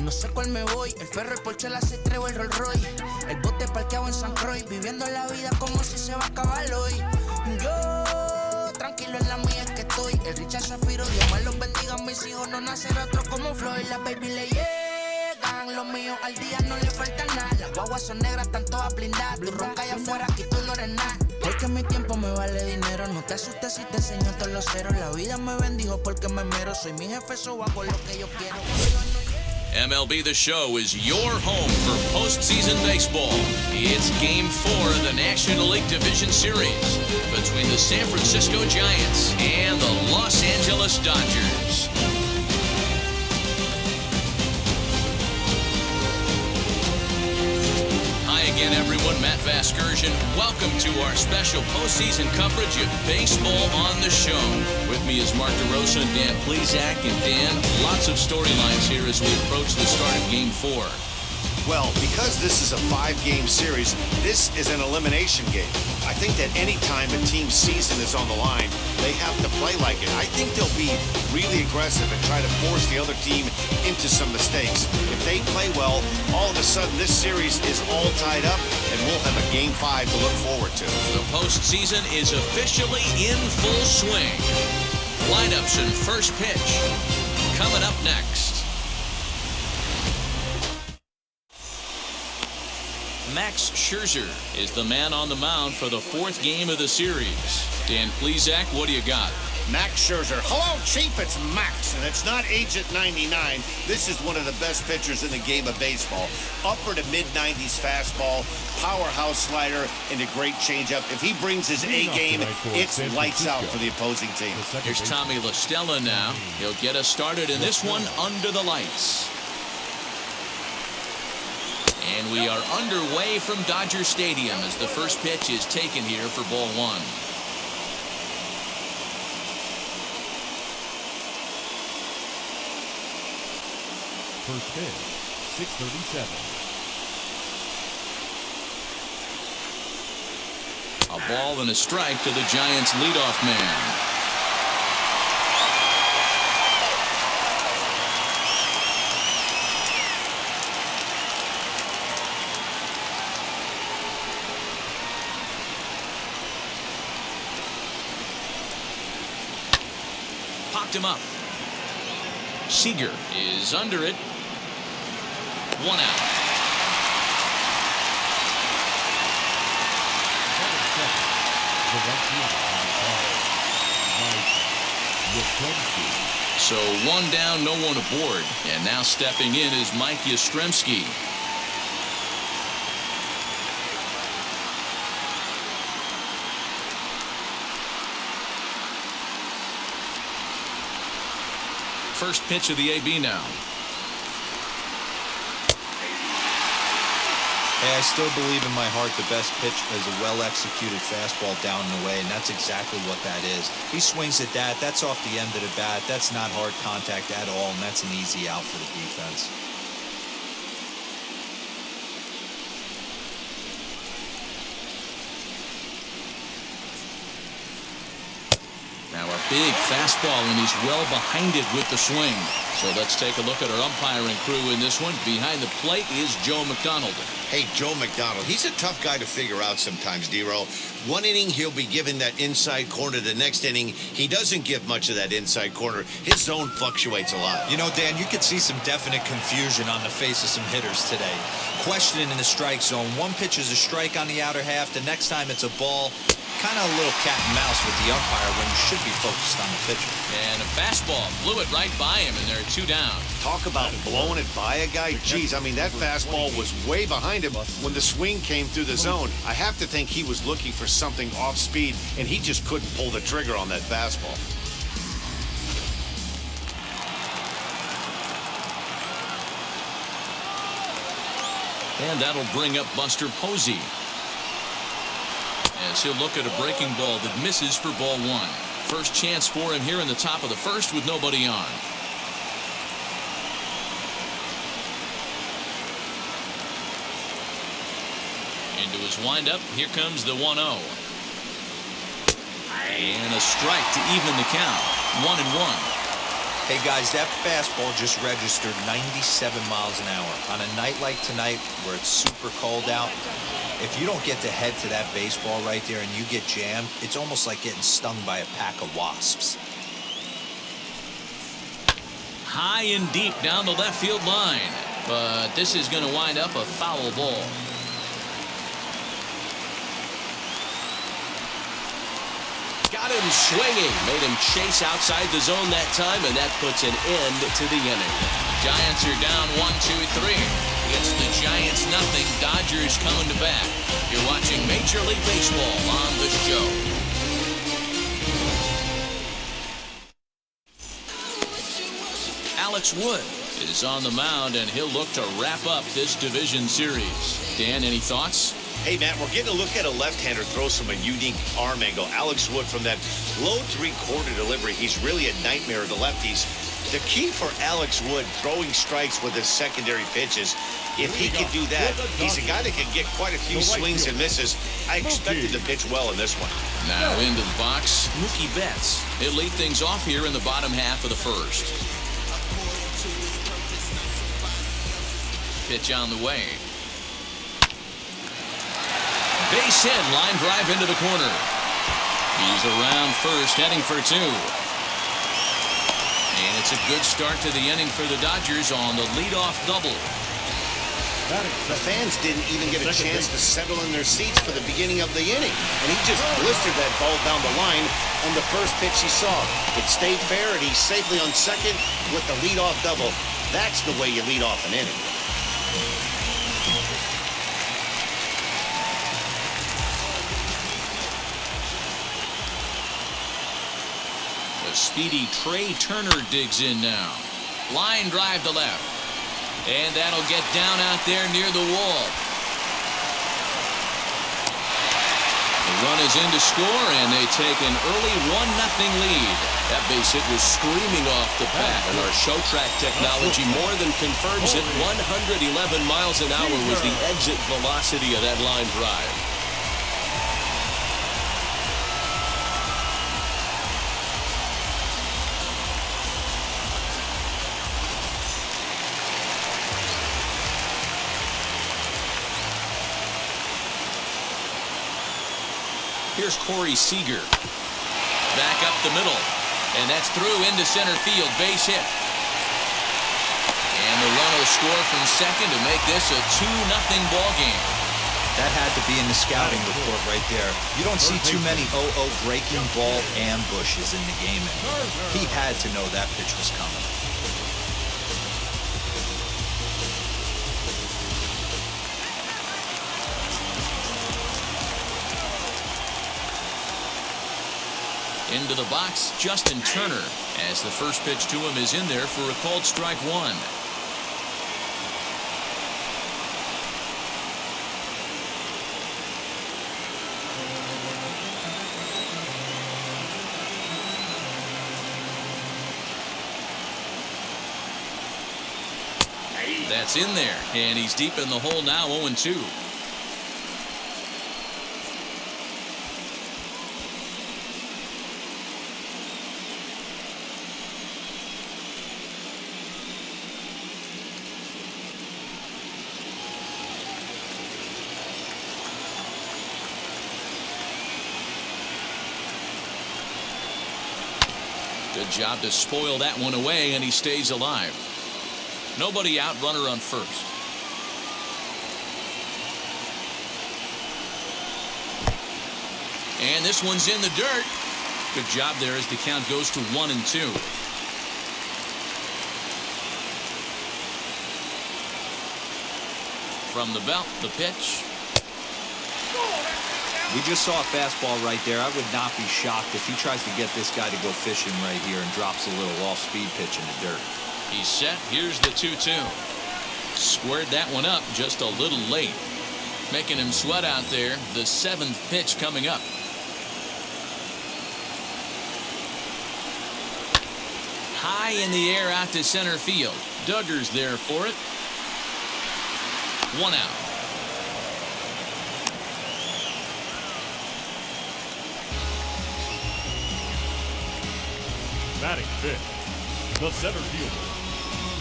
No sé cuál me voy, el ferro, el Porsche, la C3 o el Rolls Royce. El bote parqueado en San Croix, viviendo la vida como si se va a acabar hoy. Yo, tranquilo en la mía es que estoy. El Richard Zafiro, Dios más los bendiga, mis hijos no nacerán otros como Floyd. Las baby le llegan, los míos al día no le falta nada. Las guaguas son negras, están todas blindadas. Tú ronca allá afuera, aquí tú no eres nada. Porque mi tiempo me vale dinero, no te asustes si te enseño todos los ceros. La vida me bendijo porque me mero, soy mi jefe, so hago lo que yo quiero. MLB The Show is your home for postseason baseball. It's Game 4 of the National League Division Series between the San Francisco Giants and the Los Angeles Dodgers. Hi again, everyone. Matt Vasgersian. Welcome to our special postseason coverage of Baseball on the Show. With me is Mark DeRosa and Dan Plesac. And Dan, lots of storylines here as we approach the start of Game 4. Well, because this is a 5-game series, this is an elimination game. I think that any time a team's season is on the line, they have to play like it. I think they'll be really aggressive and try to force the other team into some mistakes. If they play well, all of a sudden this series is all tied up, and we'll have a Game 5 to look forward to. The postseason is officially in full swing. Lineups and first pitch coming up next. Max Scherzer is the man on the mound for the 4th game of the series. Dan Plesac, what do you got? Max Scherzer. Hello, Chief. It's Max, and it's not age at 99. This is one of the best pitchers in the game of baseball. Upper to mid-90s fastball, powerhouse slider, and a great changeup. If he brings his A game, it's lights out for the opposing team. Here's Tommy La Stella now. He'll get us started in this one under the lights. And we are underway from Dodger Stadium as the first pitch is taken here for ball 1. First pitch, 6:37. A ball and a strike to the Giants' leadoff man. Popped him up. Seager is under it. 1 out. So 1 down, no one aboard. And now stepping in is Mike Yastrzemski. First pitch of the AB now. Hey, I still believe in my heart the best pitch is a well-executed fastball down and away, and that's exactly what that is. He swings at that. That's off the end of the bat. That's not hard contact at all, and that's an easy out for the defense. Now a big fastball, and he's well behind it with the swing. So let's take a look at our umpiring crew in this one. Behind the plate is Joe McDonald. Hey, Joe McDonald. He's a tough guy to figure out sometimes, D-Row. One inning, he'll be given that inside corner. The next inning, he doesn't give much of that inside corner. His zone fluctuates a lot. You know, Dan, you could see some definite confusion on the face of some hitters today. Questioning in the strike zone. One pitch is a strike on the outer half. The next time it's a ball. Kind of a little cat and mouse with the umpire when you should be focused on the pitcher. And a fastball blew it right by him, and there are 2 down. Talk about blowing it by a guy. Geez, I mean, that fastball was way behind him when the swing came through the zone. I have to think he was looking for something off speed, and he just couldn't pull the trigger on that fastball. And that'll bring up Buster Posey, as he'll look at a breaking ball that misses for ball 1. First chance for him here in the top of the first with nobody on. Into his windup, here comes the 1-0. And a strike to even the count. 1-1. Hey guys, that fastball just registered 97 miles an hour. On a night like tonight where it's super cold out, if you don't get to head to that baseball right there and you get jammed, it's almost like getting stung by a pack of wasps. High and deep down the left field line. But this is going to wind up a foul ball. Got him swinging. Made him chase outside the zone that time, and that puts an end to the inning. Giants are down 1-2-3. It's the Giants nothing. Dodgers coming to bat. You're watching Major League Baseball on the show. Alex Wood is on the mound, and he'll look to wrap up this division series. Dan, any thoughts? Hey, Matt, we're getting a look at a left-hander throws from a unique arm angle. Alex Wood from that low three-quarter delivery. He's really a nightmare of the lefties. The key for Alex Wood throwing strikes with his secondary pitches, if he can do that, he's a guy that can get quite a few swings and misses. I expected to pitch well in this one. Now into the box, Mookie Betts. He'll lead things off here in the bottom half of the first. Pitch on the way. Base hit, line drive into the corner. He's around first, heading for two. And it's a good start to the inning for the Dodgers on the leadoff double. The fans didn't even get a chance to settle in their seats for the beginning of the inning. And he just blistered that ball down the line on the first pitch he saw. It stayed fair, and he's safely on second with the leadoff double. That's the way you lead off an inning. The speedy Trey Turner digs in now. Line drive to left. And that'll get down out there near the wall. The run is in to score, and they take an early 1-0 lead. That base hit was screaming off the pad, and our show track technology more than confirms it. 111 miles an hour was the exit velocity of that line drive. Here's Corey Seager. Back up the middle. And that's through into center field. Base hit. And the run will score from second to make this a 2-0 ball game. That had to be in the scouting report right there. You don't see too many 0-0 breaking ball ambushes in the game anymore. He had to know that pitch was coming. Into the box, Justin Turner, as the first pitch to him is in there for a called strike one. That's in there, and he's deep in the hole now, 0-2. Good job to spoil that one away, and he stays alive. Nobody out, runner on first. And this one's in the dirt. Good job there as the count goes to 1-2. From the belt, the pitch. We just saw a fastball right there. I would not be shocked if he tries to get this guy to go fishing right here and drops a little off-speed pitch in the dirt. He's set. Here's the 2-2. Squared that one up just a little late. Making him sweat out there. The 7th pitch coming up. High in the air out to center field. Duggar's there for it. 1 out. Batting fifth, the center fielder,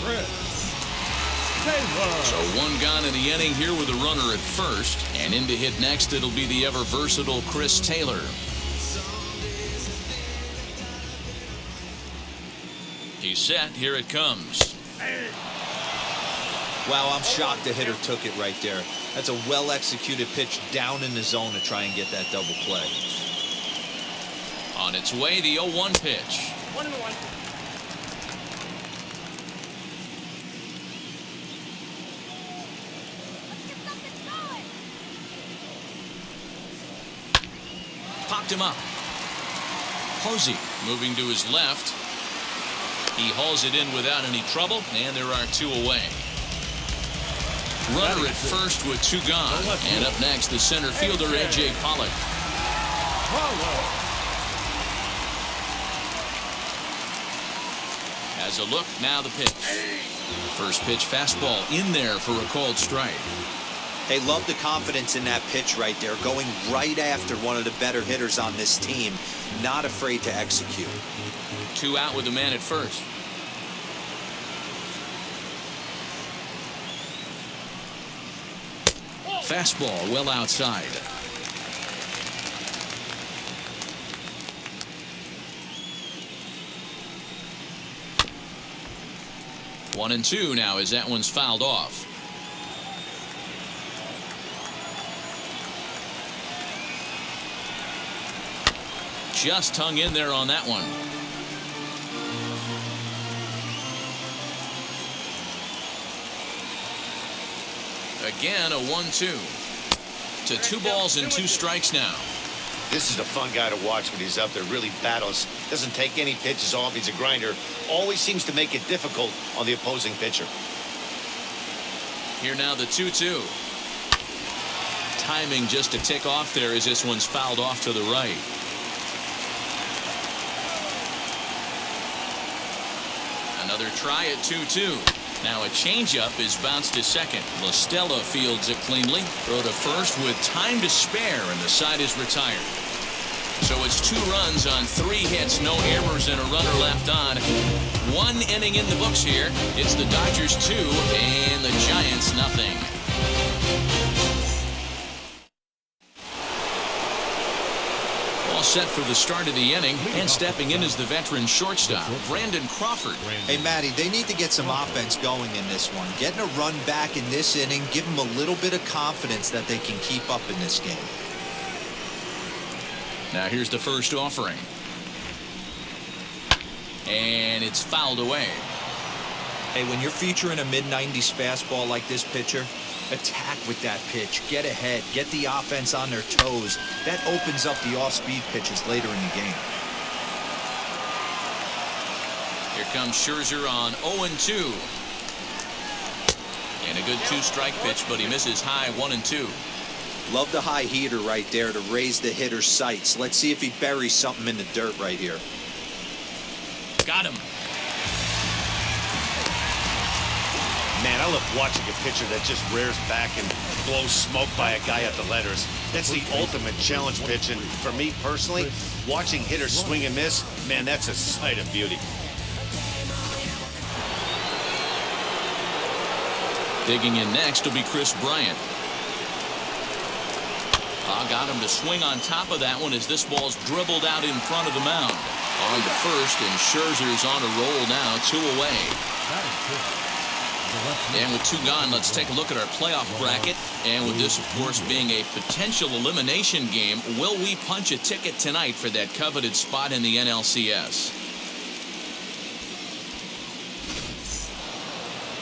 Chris Taylor. So one gone in the inning here with a runner at first. And in to hit next, it'll be the ever-versatile Chris Taylor. He's set. Here it comes. Wow, I'm shocked the hitter took it right there. That's a well-executed pitch down in the zone to try and get that double play. On its way, the 0-1 pitch. 1-1. Popped him up. Posey moving to his left. He hauls it in without any trouble, and there are two away. Runner at first with two gone. And up next, the center fielder, A.J. Pollock. Has a look, now the pitch. First pitch fastball in there for a called strike. Hey, love the confidence in that pitch right there, going right after one of the better hitters on this team, not afraid to execute. Two out with the man at first. Fastball well outside. One and two now as that one's fouled off. Just hung in there on that one. Again, a 1-2. To 2 balls and 2 strikes now. This is a fun guy to watch when he's up there. Really battles. Doesn't take any pitches off. He's a grinder. Always seems to make it difficult on the opposing pitcher. Here now the 2-2. Timing just a tick off there as this one's fouled off to the right. Another try at 2-2. Now a changeup is bounced to second. La Stella fields it cleanly. Throw to first with time to spare, and the side is retired. So it's 2 runs on 3 hits, no errors, and a runner left on. 1 inning in the books here. It's the Dodgers 2 and the Giants nothing. All set for the start of the inning, and stepping in is the veteran shortstop, Brandon Crawford. Hey, Matty, they need to get some offense going in this one. Getting a run back in this inning, give them a little bit of confidence that they can keep up in this game. Now here's the first offering. And it's fouled away. Hey, when you're featuring a mid-90s fastball like this pitcher, attack with that pitch. Get ahead. Get the offense on their toes. That opens up the off-speed pitches later in the game. Here comes Scherzer on 0-2. And a good 2-strike pitch, but he misses high 1-2. Love the high heater right there to raise the hitter's sights. Let's see if he buries something in the dirt right here. Got him. Man, I love watching a pitcher that just rears back and blows smoke by a guy at the letters. That's the ultimate challenge pitch, and for me personally, watching hitters swing and miss, man, that's a sight of beauty. Digging in next will be Chris Bryant. Got him to swing on top of that one as this ball's dribbled out in front of the mound. On to first, and Scherzer's on a roll now, 2 away. And with 2 gone, let's take a look at our playoff bracket. And with this, of course, being a potential elimination game, will we punch a ticket tonight for that coveted spot in the NLCS?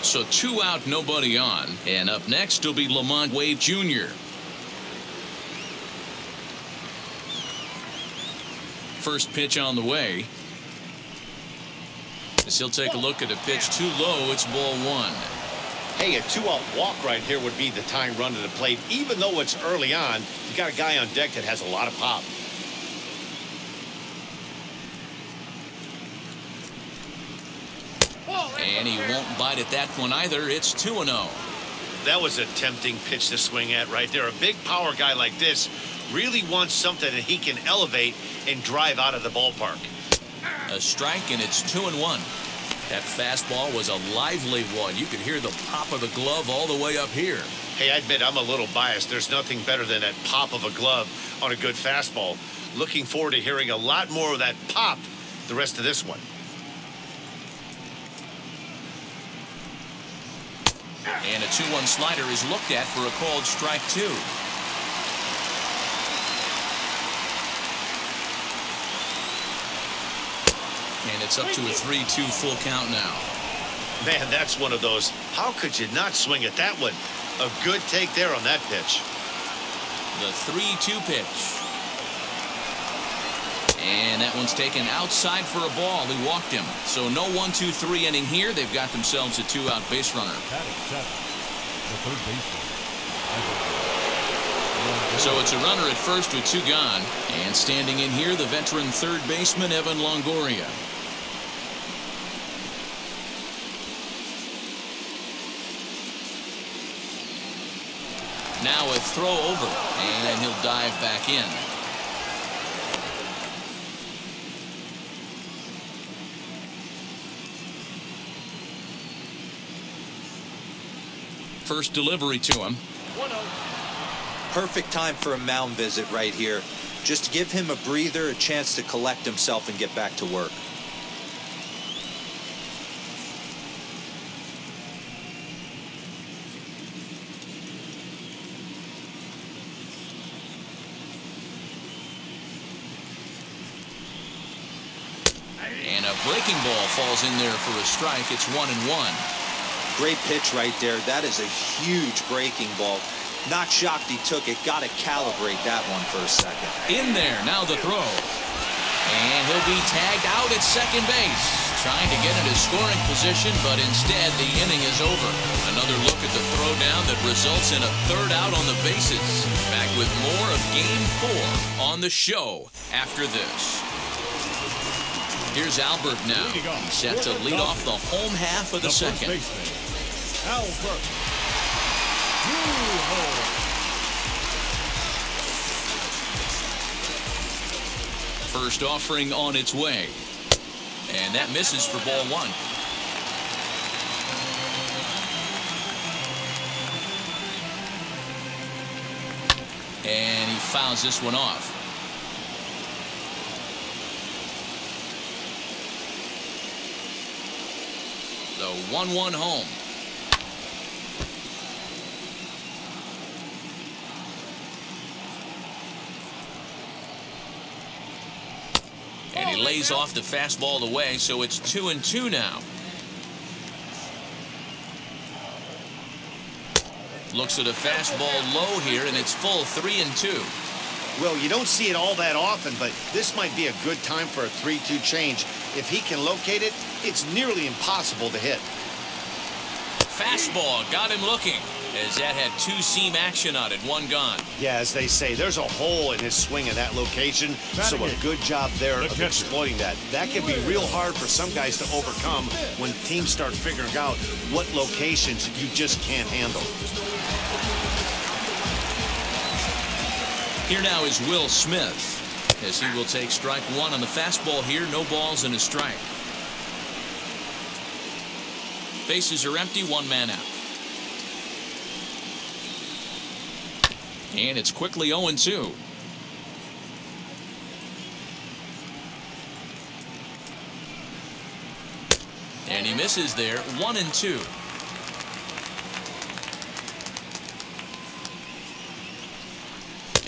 So 2 out, nobody on. And up next will be Lamont Wade Jr. First pitch on the way. As he'll take a look at a pitch too low, it's ball 1. Hey, a 2-out walk right here would be the tying run to the plate. Even though it's early on, you got a guy on deck that has a lot of pop. And he won't bite at that one either. It's 2-0. That was a tempting pitch to swing at right there. A big power guy like this really wants something that he can elevate and drive out of the ballpark. A strike, and it's 2-1. That fastball was a lively one. You could hear the pop of the glove all the way up here. Hey, I admit I'm a little biased. There's nothing better than that pop of a glove on a good fastball. Looking forward to hearing a lot more of that pop the rest of this one. And a 2-1 slider is looked at for a called strike 2. And it's up to a 3-2 full count now. Man, that's one of those. How could you not swing at that one? A good take there on that pitch. The 3-2 pitch. And that one's taken outside for a ball. He walked him. So no 1-2-3 inning here. They've got themselves a 2-out base runner. The third baseman. So it's a runner at first with 2 gone. And standing in here, the veteran third baseman, Evan Longoria. Now a throw over, and he'll dive back in. First delivery to him. Perfect time for a mound visit right here. Just to give him a breather, a chance to collect himself and get back to work. And a breaking ball falls in there for a strike. It's 1-1. Great pitch right there. That is a huge breaking ball. Not shocked he took it. Got to calibrate that one for a second. In there, now the throw. And he'll be tagged out at second base. Trying to get into scoring position, but instead the inning is over. Another look at the throwdown that results in a third out on the bases. Back with more of Game 4 on the show after this. Here's Albert now. He set to lead off the home half of the second. Albert. First offering on its way. And that misses for ball 1. And he fouls this one off. The 1-1 home. And he lays off the fastball away, so it's 2-2 now. Looks at a fastball low here, and it's full 3-2. Well, you don't see it all that often, but this might be a good time for a 3-2 change. If he can locate it, it's nearly impossible to hit. Fastball got him looking, as that had 2-seam action on it, 1 gone. Yeah, as they say, there's a hole in his swing in that location, so a good job there of exploiting that. That can be real hard for some guys to overcome when teams start figuring out what locations you just can't handle. Here now is Will Smith, as he will take strike 1 on the fastball here. No balls and a strike. Bases are empty, 1 man out. And it's quickly 0-2. And he misses there, 1-2.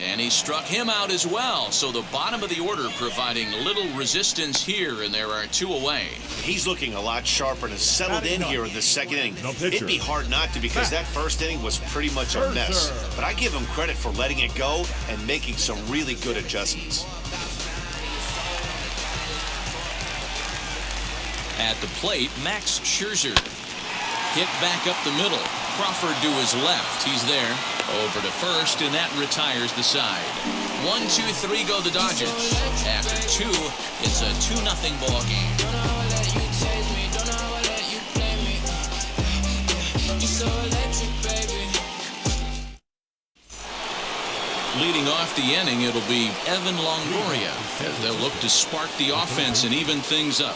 And he struck him out as well. So the bottom of the order providing little resistance here, and there are 2 away. He's looking a lot sharper and has settled in here in the second inning. It'd be hard not to, because that first inning was pretty much a mess. But I give him credit for letting it go and making some really good adjustments. At the plate, Max Scherzer. Hit back up the middle. Crawford to his left. He's there. Over to first, and that retires the side. 1-2-3 go the Dodgers. After 2, it's a 2-0 ball game. leading off the inning, it'll be Evan Longoria, as they'll look to spark the offense and even things up.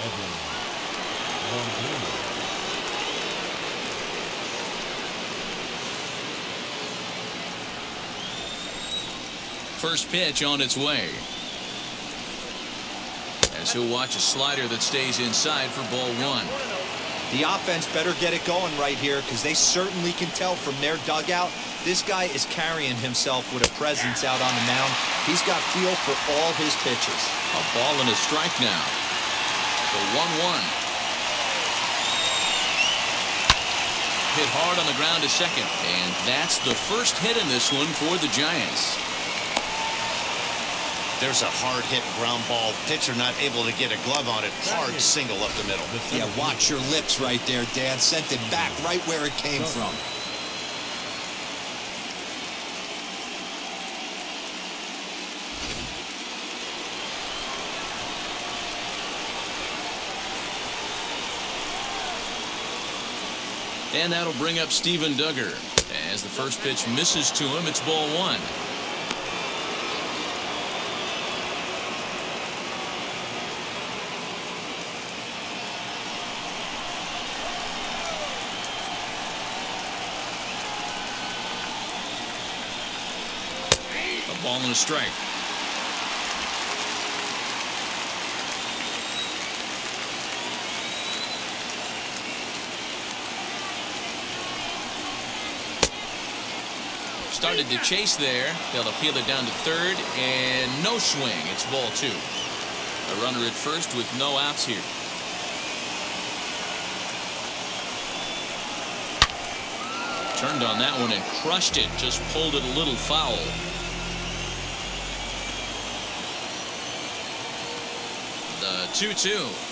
First pitch on its way. As he'll watch a slider that stays inside for ball one. The offense better get it going right here, because they certainly can tell from their dugout this guy is carrying himself with a presence out on the mound. He's got feel for all his pitches. A ball and a strike now. The 1-1. Hit hard on the ground to second, and that's the first hit in this one for the Giants. There's a hard hit ground ball. Pitcher not able to get a glove on it. Hard single up the middle. Yeah, watch your lips right there, Dan. Sent it back right where it came from. And that'll bring up Steven Duggar. As the first pitch misses to him, it's ball one. A ball and a strike. Started to chase there. They'll appeal it down to third, and no swing. It's ball two. A runner at first with no outs here. Turned on that one and crushed it. Just pulled it a little foul. The 2-2.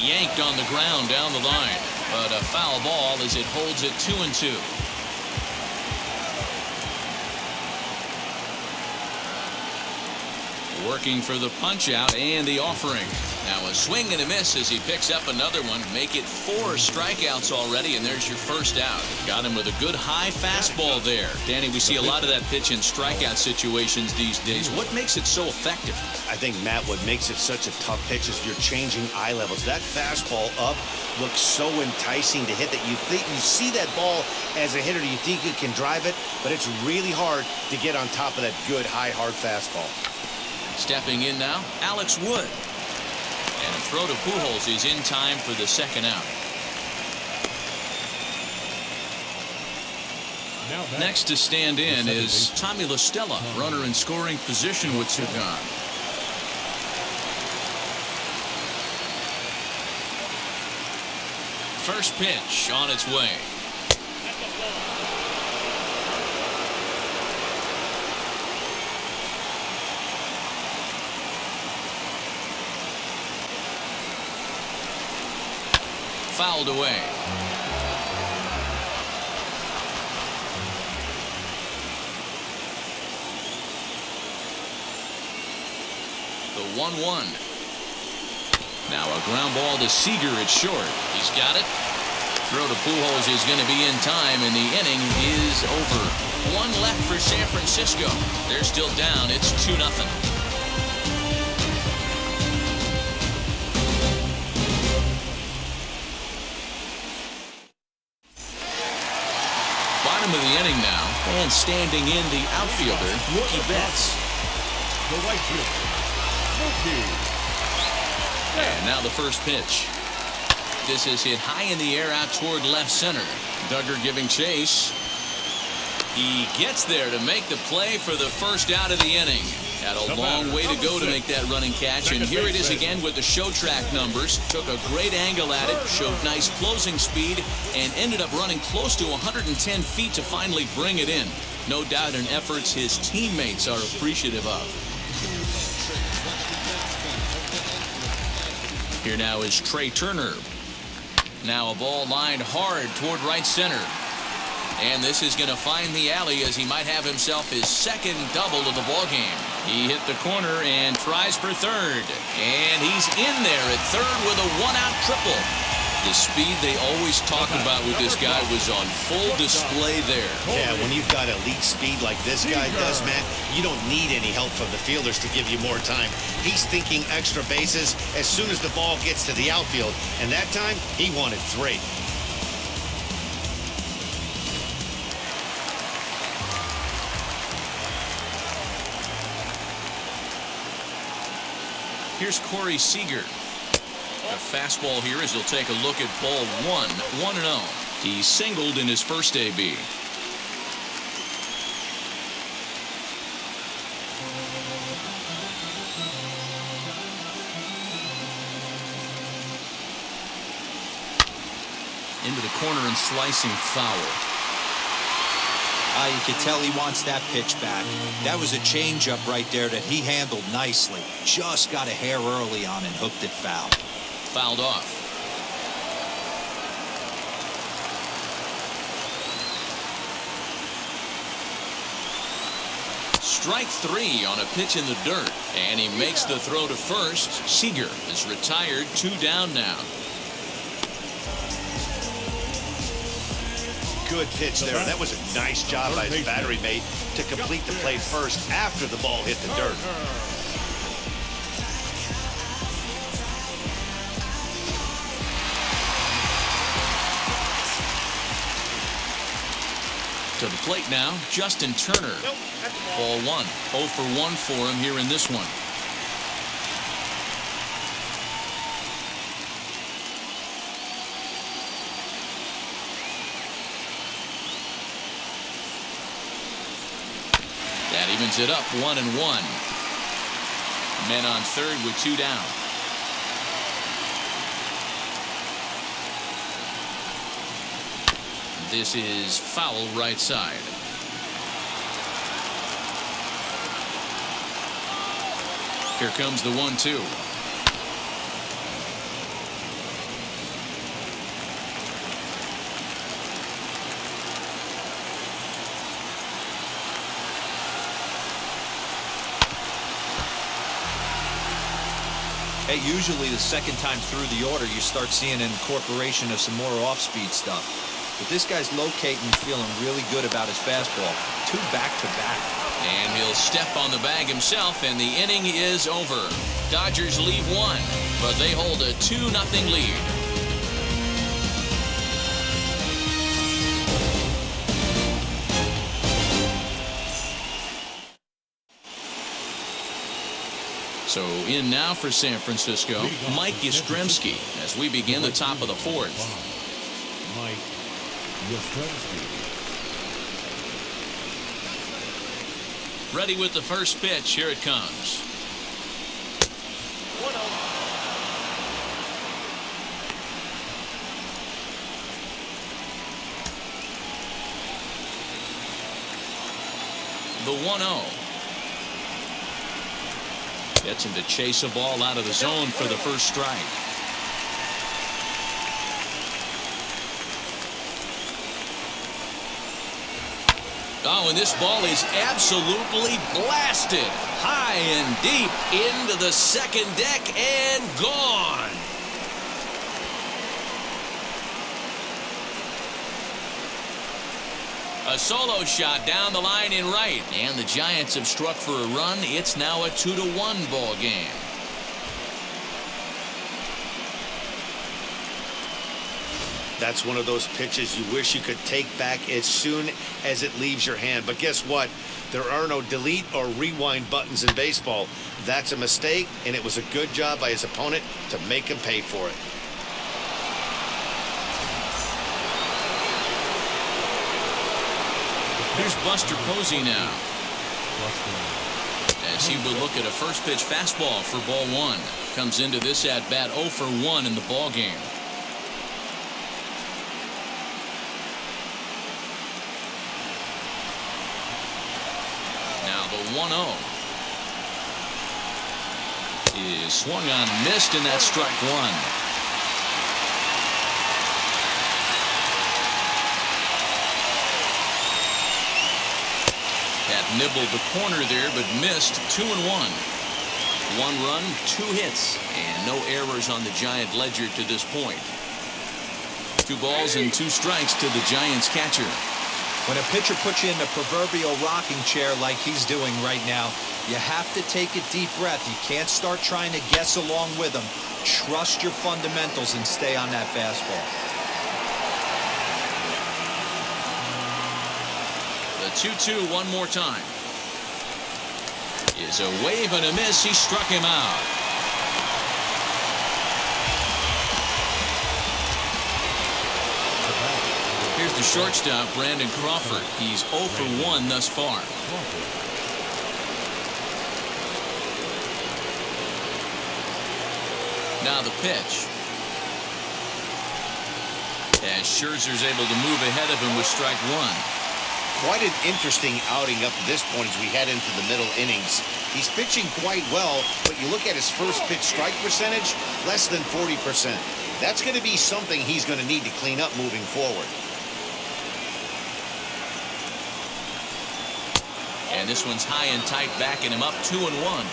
Yanked on the ground down the line, but a foul ball as it holds it 2-2. Working for the punch out and the offering. Now a swing and a miss as he picks up another one. Make it 4 strikeouts already, and there's your first out. Got him with a good high fastball there. Danny, we see a lot of that pitch in strikeout situations these days. What makes it so effective? I think, Matt, what makes it such a tough pitch is you're changing eye levels. That fastball up looks so enticing to hit that you think you see that ball as a hitter, you think you can drive it, but it's really hard to get on top of that good high hard fastball. Stepping in now, Alex Wood. And a throw to Pujols is in time for the second out. Next to stand in is Tommy La Stella. Runner in scoring position with 2 gone. First pitch on its way. Fouled away. The 1-1. Now a ground ball to Seager at short. He's got it. Throw to Pujols is going to be in time, and the inning is over. 1 left for San Francisco. They're still down. It's 2-0. Bottom of the inning now, and standing in the outfielder, Mookie Betts. The right fielder, Mookie. And now the first pitch. This is hit high in the air out toward left center. Duggar giving chase. He gets there to make the play for the first out of the inning. Had a long way to go to make that running catch, and here it is again with the show track numbers. Took a great angle at it, showed nice closing speed, and ended up running close to 110 feet to finally bring it in. No doubt an effort his teammates are appreciative of. Here now is Trey Turner. Now a ball lined hard toward right center. And this is going to find the alley as he might have himself his second double of the ball game. He hit the corner and tries for third. And he's in there at third with a one-out triple. The speed they always talk about with this guy was on full display there. Yeah, when you've got elite speed like this guy does, man, you don't need any help from the fielders to give you more time. He's thinking extra bases as soon as the ball gets to the outfield, and that time he wanted 3. Here's Corey Seager. A fastball here as he'll take a look at ball 1, 1-0. He singled in his first AB. Into the corner and slicing foul. You can tell he wants that pitch back. That was a changeup right there that he handled nicely. Just got a hair early on and hooked it foul. Fouled off. Strike 3 on a pitch in the dirt. And he makes the throw to first. Seager is retired, 2 down now. Good pitch there. That was a nice job by his battery mate to complete the play first after the ball hit the dirt. To the plate now, Justin Turner. Ball 1. 0 for 1 for him here in this one. That evens it up, 1-1. Men on third with 2 down. This is foul right side. Here comes the 1-2. Hey, usually the second time through the order, you start seeing an incorporation of some more off-speed stuff. But this guy's locating and feeling really good about his fastball. 2 back-to-back. And he'll step on the bag himself, and the inning is over. Dodgers leave 1, but they hold a 2-0 lead. So in now for San Francisco, Mike Yastrzemski as we begin the top of the 4th. Mike Yastrzemski. Ready with the first pitch. Here it comes. 1-0. The 1-0. Gets him to chase a ball out of the zone for the first strike. Oh, and this ball is absolutely blasted high and deep into the second deck and gone. A solo shot down the line in right, and the Giants have struck for a run. It's now a 2-1 ball game. That's one of those pitches you wish you could take back as soon as it leaves your hand. But guess what? There are no delete or rewind buttons in baseball. That's a mistake, and it was a good job by his opponent to make him pay for it. Here's Buster Posey now. As he will look at a first pitch fastball for ball 1. Comes into this at bat 0 for 1 in the ball game. Now the 1-0 is swung on, missed, and that's strike 1. nibbled the corner there, but missed 2-1. 1 run, 2 hits, and no errors on the Giant ledger to this point. 2 balls and 2 strikes to the Giants catcher. When a pitcher puts you in the proverbial rocking chair like he's doing right now, you have to take a deep breath. You can't start trying to guess along with him. Trust your fundamentals and stay on that fastball. The 2-2 one more time. Is a wave and a miss. He struck him out. Here's the shortstop, Brandon Crawford. He's 0 for 1 thus far. Now the pitch. As Scherzer's able to move ahead of him with strike 1. Quite an interesting outing up to this point as we head into the middle innings. He's pitching quite well, but you look at his first pitch strike percentage, less than 40%. That's going to be something he's going to need to clean up moving forward. And this one's high and tight, backing him up 2-1.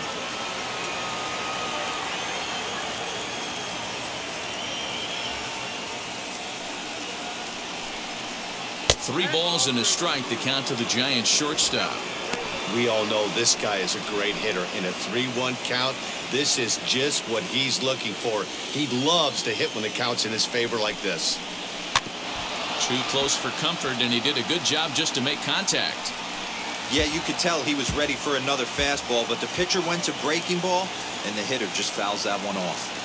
3 balls and a strike to count to the Giants shortstop. We all know this guy is a great hitter. In a 3-1 count, this is just what he's looking for. He loves to hit when the count's in his favor like this. Too close for comfort, and he did a good job just to make contact. Yeah, you could tell he was ready for another fastball, but the pitcher went to breaking ball, and the hitter just fouls that one off.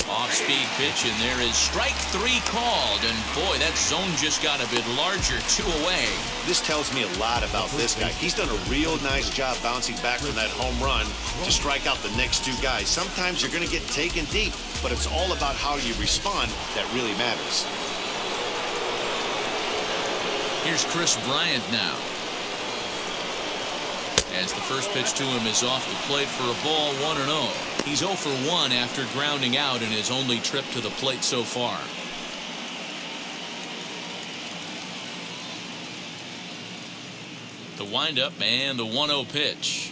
Off-speed pitch, and there is strike 3 called. And boy, that zone just got a bit larger, 2 away. This tells me a lot about this guy. He's done a real nice job bouncing back from that home run to strike out the next 2 guys. Sometimes you're going to get taken deep, but it's all about how you respond that really matters. Here's Chris Bryant now. As the first pitch to him is off the plate for a ball, 1-0. He's 0 for 1 after grounding out in his only trip to the plate so far. The windup and the 1-0 pitch.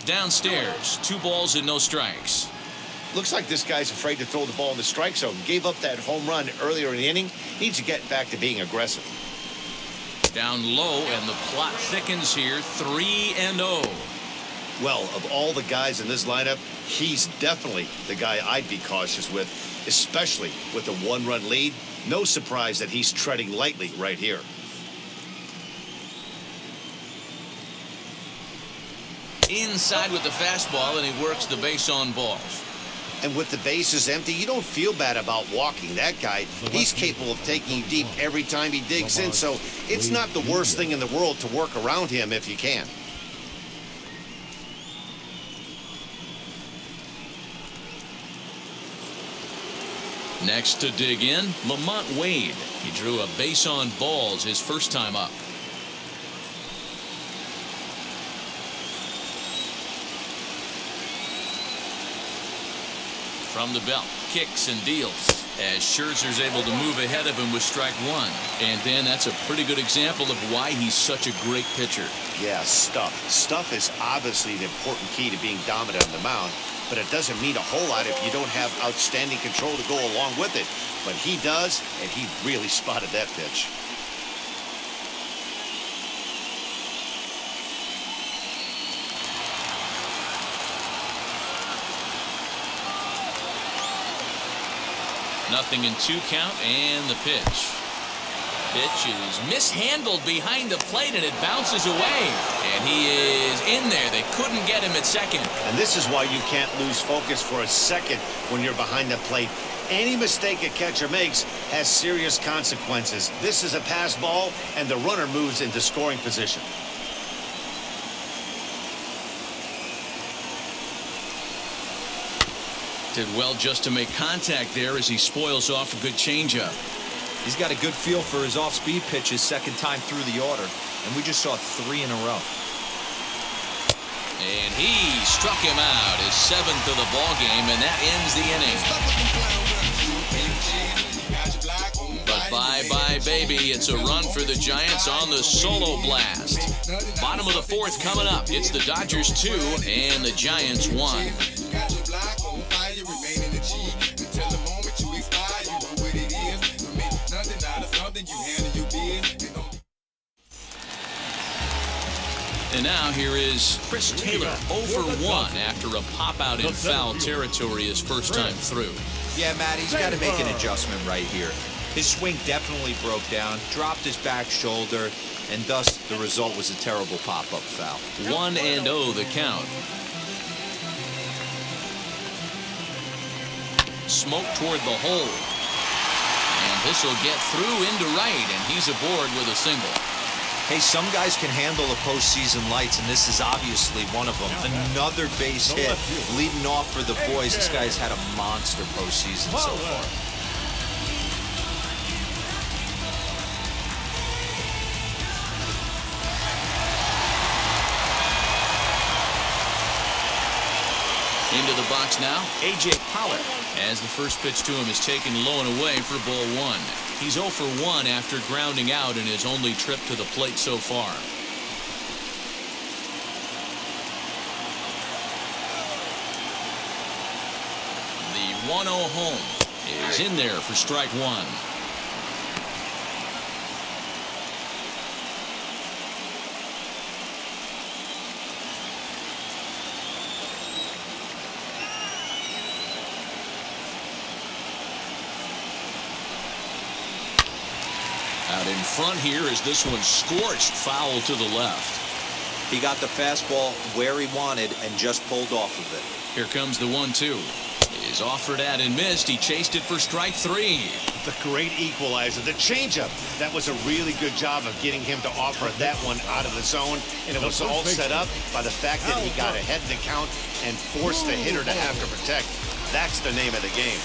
Downstairs, 2 balls and no strikes. Looks like this guy's afraid to throw the ball in the strike zone. Gave up that home run earlier in the inning. Needs to get back to being aggressive. Down low, and the plot thickens here, 3-0. Well, of all the guys in this lineup, he's definitely the guy I'd be cautious with, especially with the 1-run lead. No surprise that he's treading lightly right here. Inside with the fastball, and he works the base on balls. And with the bases empty, you don't feel bad about walking that guy. He's capable of taking you deep every time he digs in, so it's not the worst thing in the world to work around him if you can. Next to dig in, Lamont Wade. He drew a base on balls his first time up. From the belt, kicks and deals as Scherzer's able to move ahead of him with strike 1. And then that's a pretty good example of why he's such a great pitcher. Yeah, stuff. Stuff is obviously the important key to being dominant on the mound, but it doesn't mean a whole lot if you don't have outstanding control to go along with it. But he does, and he really spotted that pitch. Nothing in 2 count, and the pitch. Pitch is mishandled behind the plate, and it bounces away. And he is in there. They couldn't get him at second. And this is why you can't lose focus for a second when you're behind the plate. Any mistake a catcher makes has serious consequences. This is a pass ball, and the runner moves into scoring position. Did well just to make contact there as he spoils off a good changeup. He's got a good feel for his off-speed pitches second time through the order, and we just saw 3 in a row. And he struck him out, his 7th of the ball game, and that ends the inning. But bye-bye baby. It's a run for the Giants on the solo blast. Bottom of the fourth coming up. It's the Dodgers 2 and the Giants 1. And now here is Chris Taylor, 0 for 1 after a pop-out in foul territory his first time through. Yeah, Matt, he's got to make an adjustment right here. His swing definitely broke down, dropped his back shoulder, and thus the result was a terrible pop-up foul. 1-0 the count. Smoke toward the hole. And this will get through into right, and he's aboard with a single. Hey, some guys can handle the postseason lights, and this is obviously one of them. Another base hit leading off for the boys. This guy's had a monster postseason so far. Into the box now, A.J. Pollard, as the first pitch to him is taken low and away for ball 1. He's 0 for 1 after grounding out in his only trip to the plate so far. The 1-0 home is in there for strike 1. Out in front here is this one scorched foul to the left. He got the fastball where he wanted and just pulled off of it. Here comes the 1-2. Is offered at and missed. He chased it for strike 3. The great equalizer, the changeup. That was a really good job of getting him to offer that one out of the zone. And it was all set up by the fact that he got ahead in the count and forced the hitter to have to protect. That's the name of the game.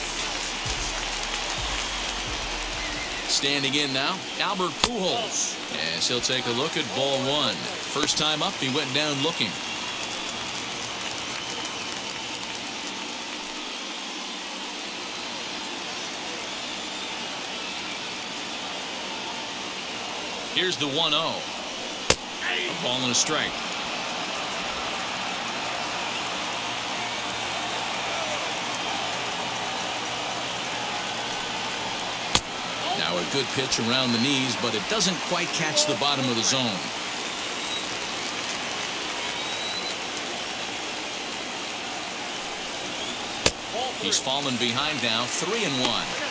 Standing in now, Albert Pujols, as he'll take a look at ball 1. First time up, he went down looking. Here's the 1-0. A ball and a strike. Now a good pitch around the knees, but it doesn't quite catch the bottom of the zone. He's fallen behind now, 3-1.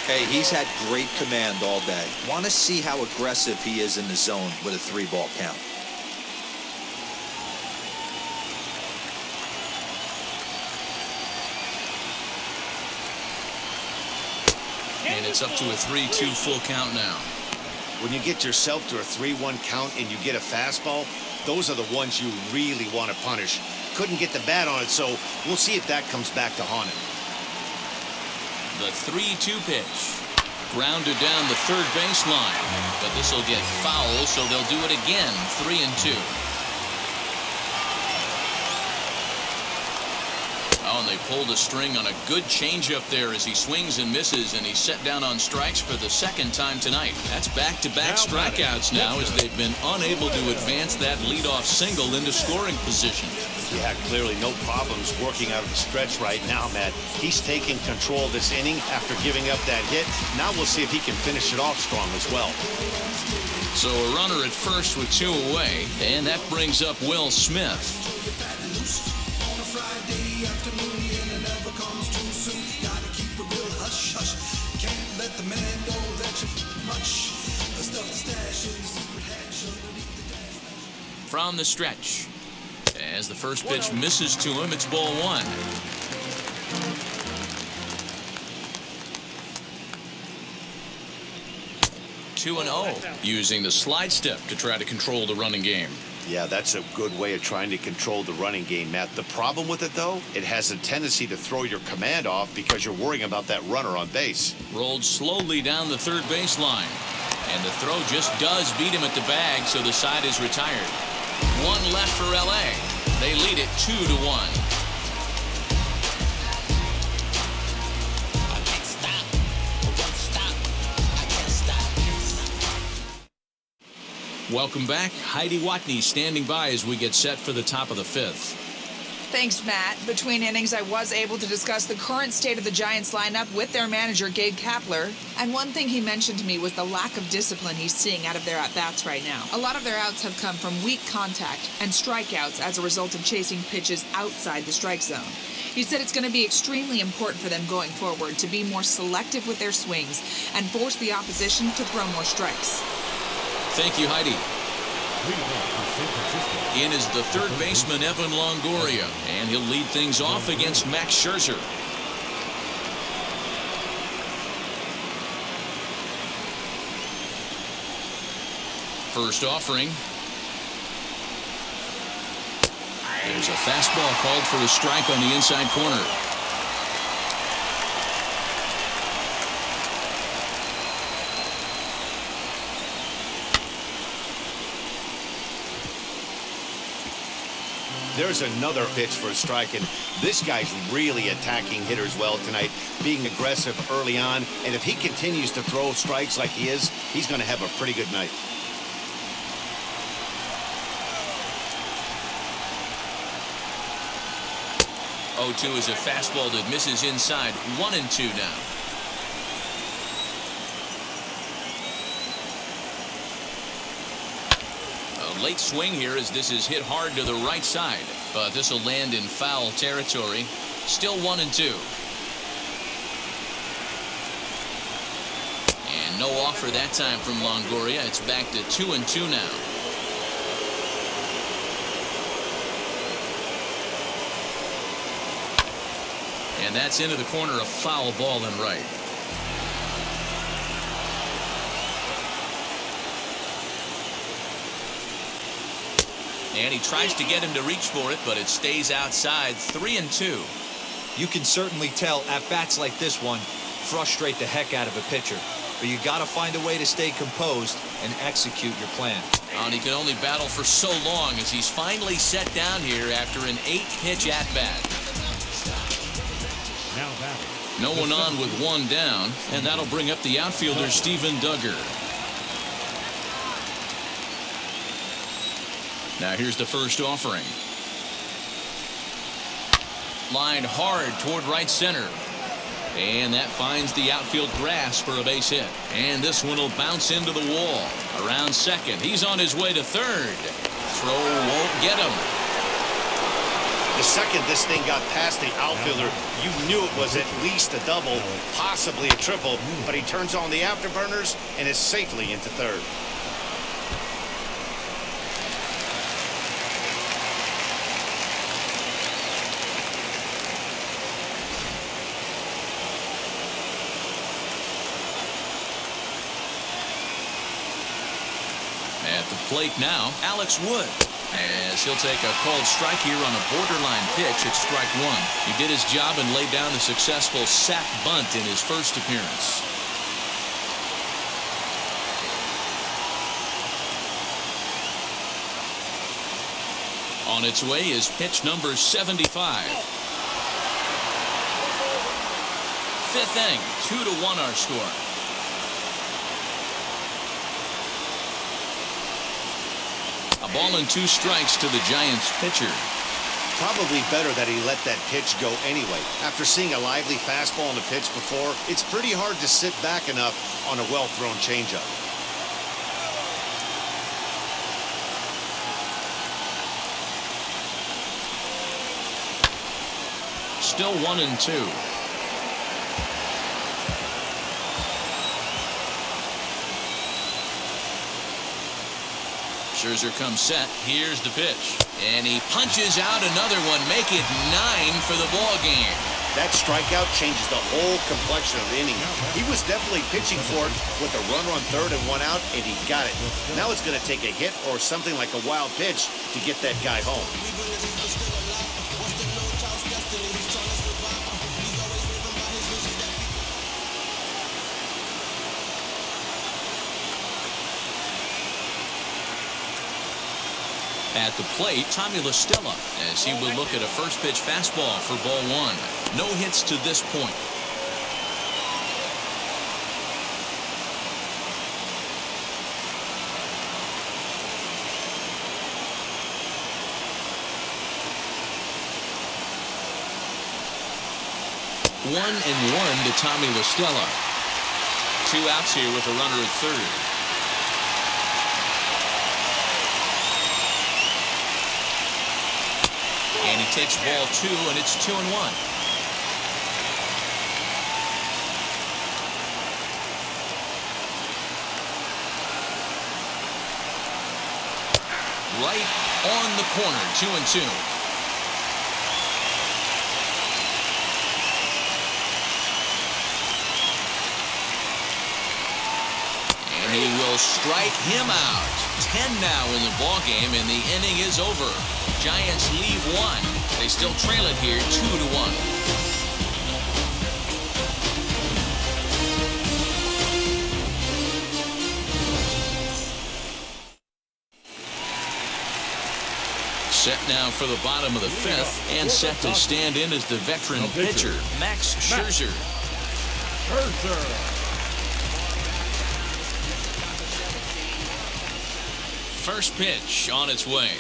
Hey, he's had great command all day. Want to see how aggressive he is in the zone with a 3-ball count. And it's up to a 3-2 full count now. When you get yourself to a 3-1 count and you get a fastball, those are the ones you really want to punish. Couldn't get the bat on it, so we'll see if that comes back to haunt him. The 3-2 pitch. Grounded down the third baseline. But this will get foul, so they'll do it again. 3-2. Oh, and they pulled a string on a good changeup there as he swings and misses, and he's set down on strikes for the second time tonight. That's back-to-back strikeouts now as they've been unable to advance that leadoff single into scoring position. Yeah, clearly no problems working out of the stretch right now, Matt. He's taking control of this inning after giving up that hit. Now we'll see if he can finish it off strong as well. So a runner at first with 2 away, and that brings up Will Smith. From the stretch. As the first pitch misses to him, it's ball 1. Two and 0, using the slide step to try to control the running game. Yeah, that's a good way of trying to control the running game, Matt. The problem with it, though, it has a tendency to throw your command off because you're worrying about that runner on base. Rolled slowly down the third baseline. And the throw just does beat him at the bag, so the side is retired. 1 left for L.A. They lead it 2-1. Welcome back. Heidi Watney standing by as we get set for the top of the fifth. Thanks, Matt. Between innings, I was able to discuss the current state of the Giants lineup with their manager, Gabe Kapler. And one thing he mentioned to me was the lack of discipline he's seeing out of their at-bats right now. A lot of their outs have come from weak contact and strikeouts as a result of chasing pitches outside the strike zone. He said it's going to be extremely important for them going forward to be more selective with their swings and force the opposition to throw more strikes. Thank you, Heidi. In is the third baseman, Evan Longoria, and he'll lead things off against Max Scherzer. First offering. There's a fastball called for a strike on the inside corner. There's another pitch for a strike, and this guy's really attacking hitters well tonight, being aggressive early on, and if he continues to throw strikes like he is, he's going to have a pretty good night. Oh-2 is a fastball that misses inside. 1-2 now. Late swing here as this is hit hard to the right side, but this will land in foul territory. Still 1-2. And no offer that time from Longoria. It's back to 2-2 now. And that's into the corner, a foul ball and right. And he tries to get him to reach for it, but it stays outside. 3-2. You can certainly tell at bats like this one frustrate the heck out of a pitcher. But you got to find a way to stay composed and execute your plan. And he can only battle for so long as he's finally set down here after an 8-pitch at-bat. No one on with one down, and that'll bring up the outfielder, Steven Duggar. Now here's the first offering. Lined hard toward right center. And that finds the outfield grass for a base hit. And this one will bounce into the wall. Around second. He's on his way to third. Throw won't get him. The second this thing got past the outfielder, you knew it was at least a double, possibly a triple, but he turns on the afterburners and is safely into third. At the plate now, Alex Wood. As he'll take a called strike here on a borderline pitch at strike one. He did his job and laid down a successful sac bunt in his first appearance. On its way is pitch number 75. Fifth inning, 2-1 our score. A ball and 2 strikes to the Giants pitcher. Probably better that he let that pitch go anyway. After seeing a lively fastball on the pitch before, it's pretty hard to sit back enough on a well-thrown changeup. Still 1-2. Scherzer comes set. Here's the pitch. And he punches out another one. Make it 9 for the ball game. That strikeout changes the whole complexion of the inning. He was definitely pitching for it with a runner on third and 1 out, and he got it. Now it's going to take a hit or something like a wild pitch to get that guy home. At the plate, Tommy La Stella, as he will look at a first pitch fastball for ball 1. No hits to this point. 1-1 to Tommy La Stella. 2 outs here with a runner at third. And he takes ball 2, and it's 2-1. Right on the corner, 2-2. And he will strike him out. 10 now in the ballgame, and the inning is over. Giants leave 1. They still trail it here, 2-1. Set now for the bottom of the 5th, and set to stand in as the veteran pitcher, Max Scherzer. First pitch on its way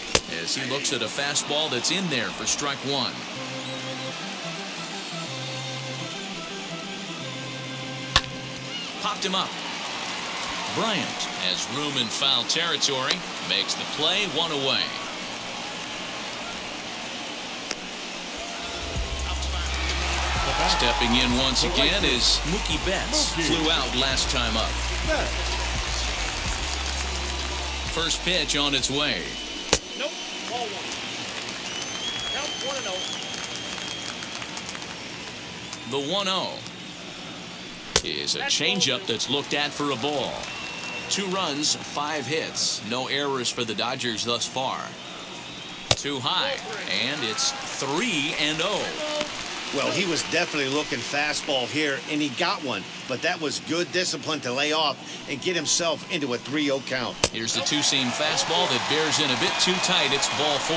as he looks at a fastball that's in there for strike 1. Popped him up. Bryant has room in foul territory, makes the play, 1 away. Stepping in once again is Mookie Betts. Flew out last time up. First pitch on its way. Nope, ball 1. Count 1-0. The 1-0 is a changeup that's looked at for a ball. 2 runs, 5 hits. No errors for the Dodgers thus far. Too high, and it's 3-0. Well, he was definitely looking fastball here, and he got one. But that was good discipline to lay off and get himself into a 3-0 count. Here's the two-seam fastball that bears in a bit too tight. It's ball 4.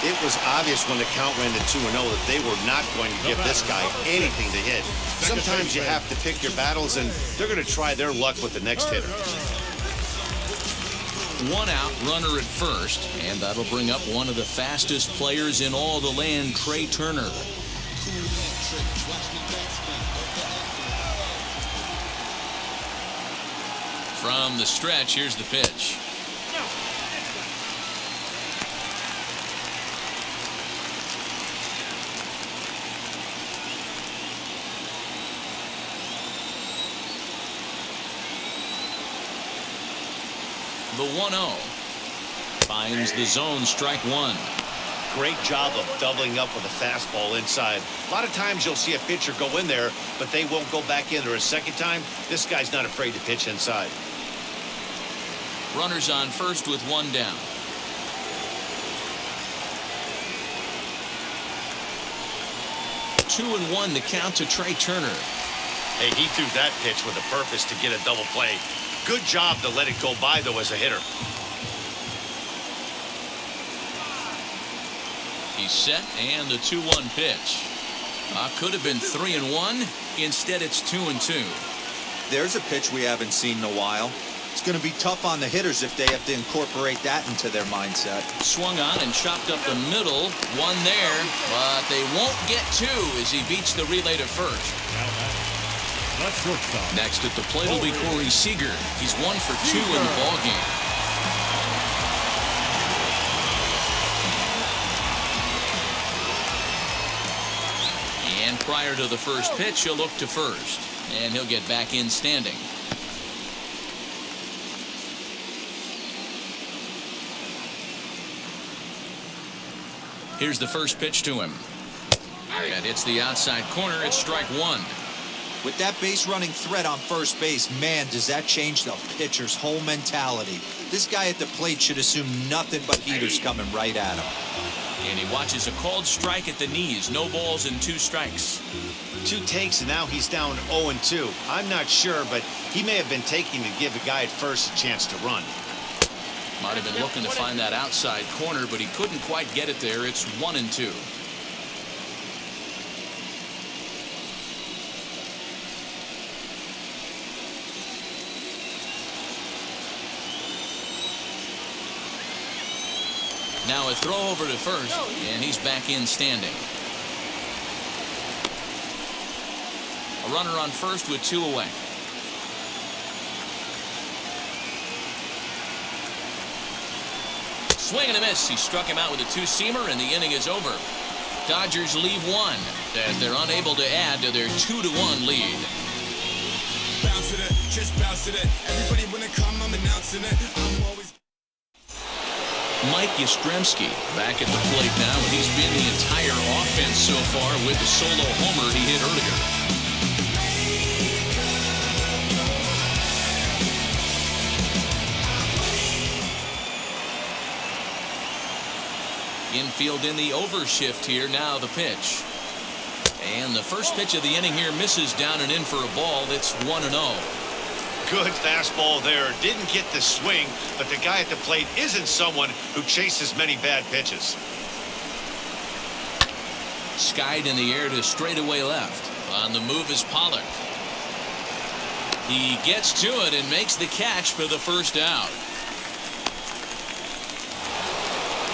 It was obvious when the count ran to 2-0 that they were not going to give this guy anything to hit. Sometimes you have to pick your battles, and they're going to try their luck with the next hitter. 1 out, runner at first, and that'll bring up one of the fastest players in all the land, Trey Turner. From the stretch, here's the pitch. The 1-0 finds the zone, strike 1. Great job of doubling up with a fastball inside. A lot of times you'll see a pitcher go in there, but they won't go back in there a second time. This guy's not afraid to pitch inside. Runners on first with 1 down. Two and 1 the count to Trey Turner. Hey, he threw that pitch with a purpose to get a double play. Good job to let it go by, though, as a hitter. He's set, and the 2-1 pitch. Could have been 3-1. Instead, it's 2-2. There's a pitch we haven't seen in a while. It's going to be tough on the hitters if they have to incorporate that into their mindset. Swung on and chopped up the middle. 1 there, but they won't get 2 as he beats the relay to first. Next at the plate will be Corey Seager. He's 1 for 2 in the ballgame. And prior to the first pitch, he'll look to first, and he'll get back in standing. Here's the first pitch to him. And it's the outside corner. It's strike 1. With that base running threat on first base, man, does that change the pitcher's whole mentality. This guy at the plate should assume nothing but heaters coming right at him. And he watches a called strike at the knees. No balls and 2 strikes. 2 takes, and now he's down 0-2. I'm not sure, but he may have been taking to give the guy at first a chance to run. Might have been looking to find that outside corner, but he couldn't quite get it there. It's 1-2. Now a throw over to first, and he's back in standing. A runner on first with 2 away. Swing and a miss. He struck him out with a 2-seamer, and the inning is over. Dodgers leave 1 as they're unable to add to their 2-1 lead. Bounce to that, just bounce to that. Everybody when they come, I'm announcing it. I'm always. Mike Yastrzemski back at the plate now, and he's been the entire offense so far with the solo homer he hit earlier. Infield in the overshift here. Now the pitch. And the first pitch of the inning here misses down and in for a ball. It's 1-0. Good fastball there. Didn't get the swing, but the guy at the plate isn't someone who chases many bad pitches. Skied in the air to straightaway left. On the move is Pollock. He gets to it and makes the catch for the first out.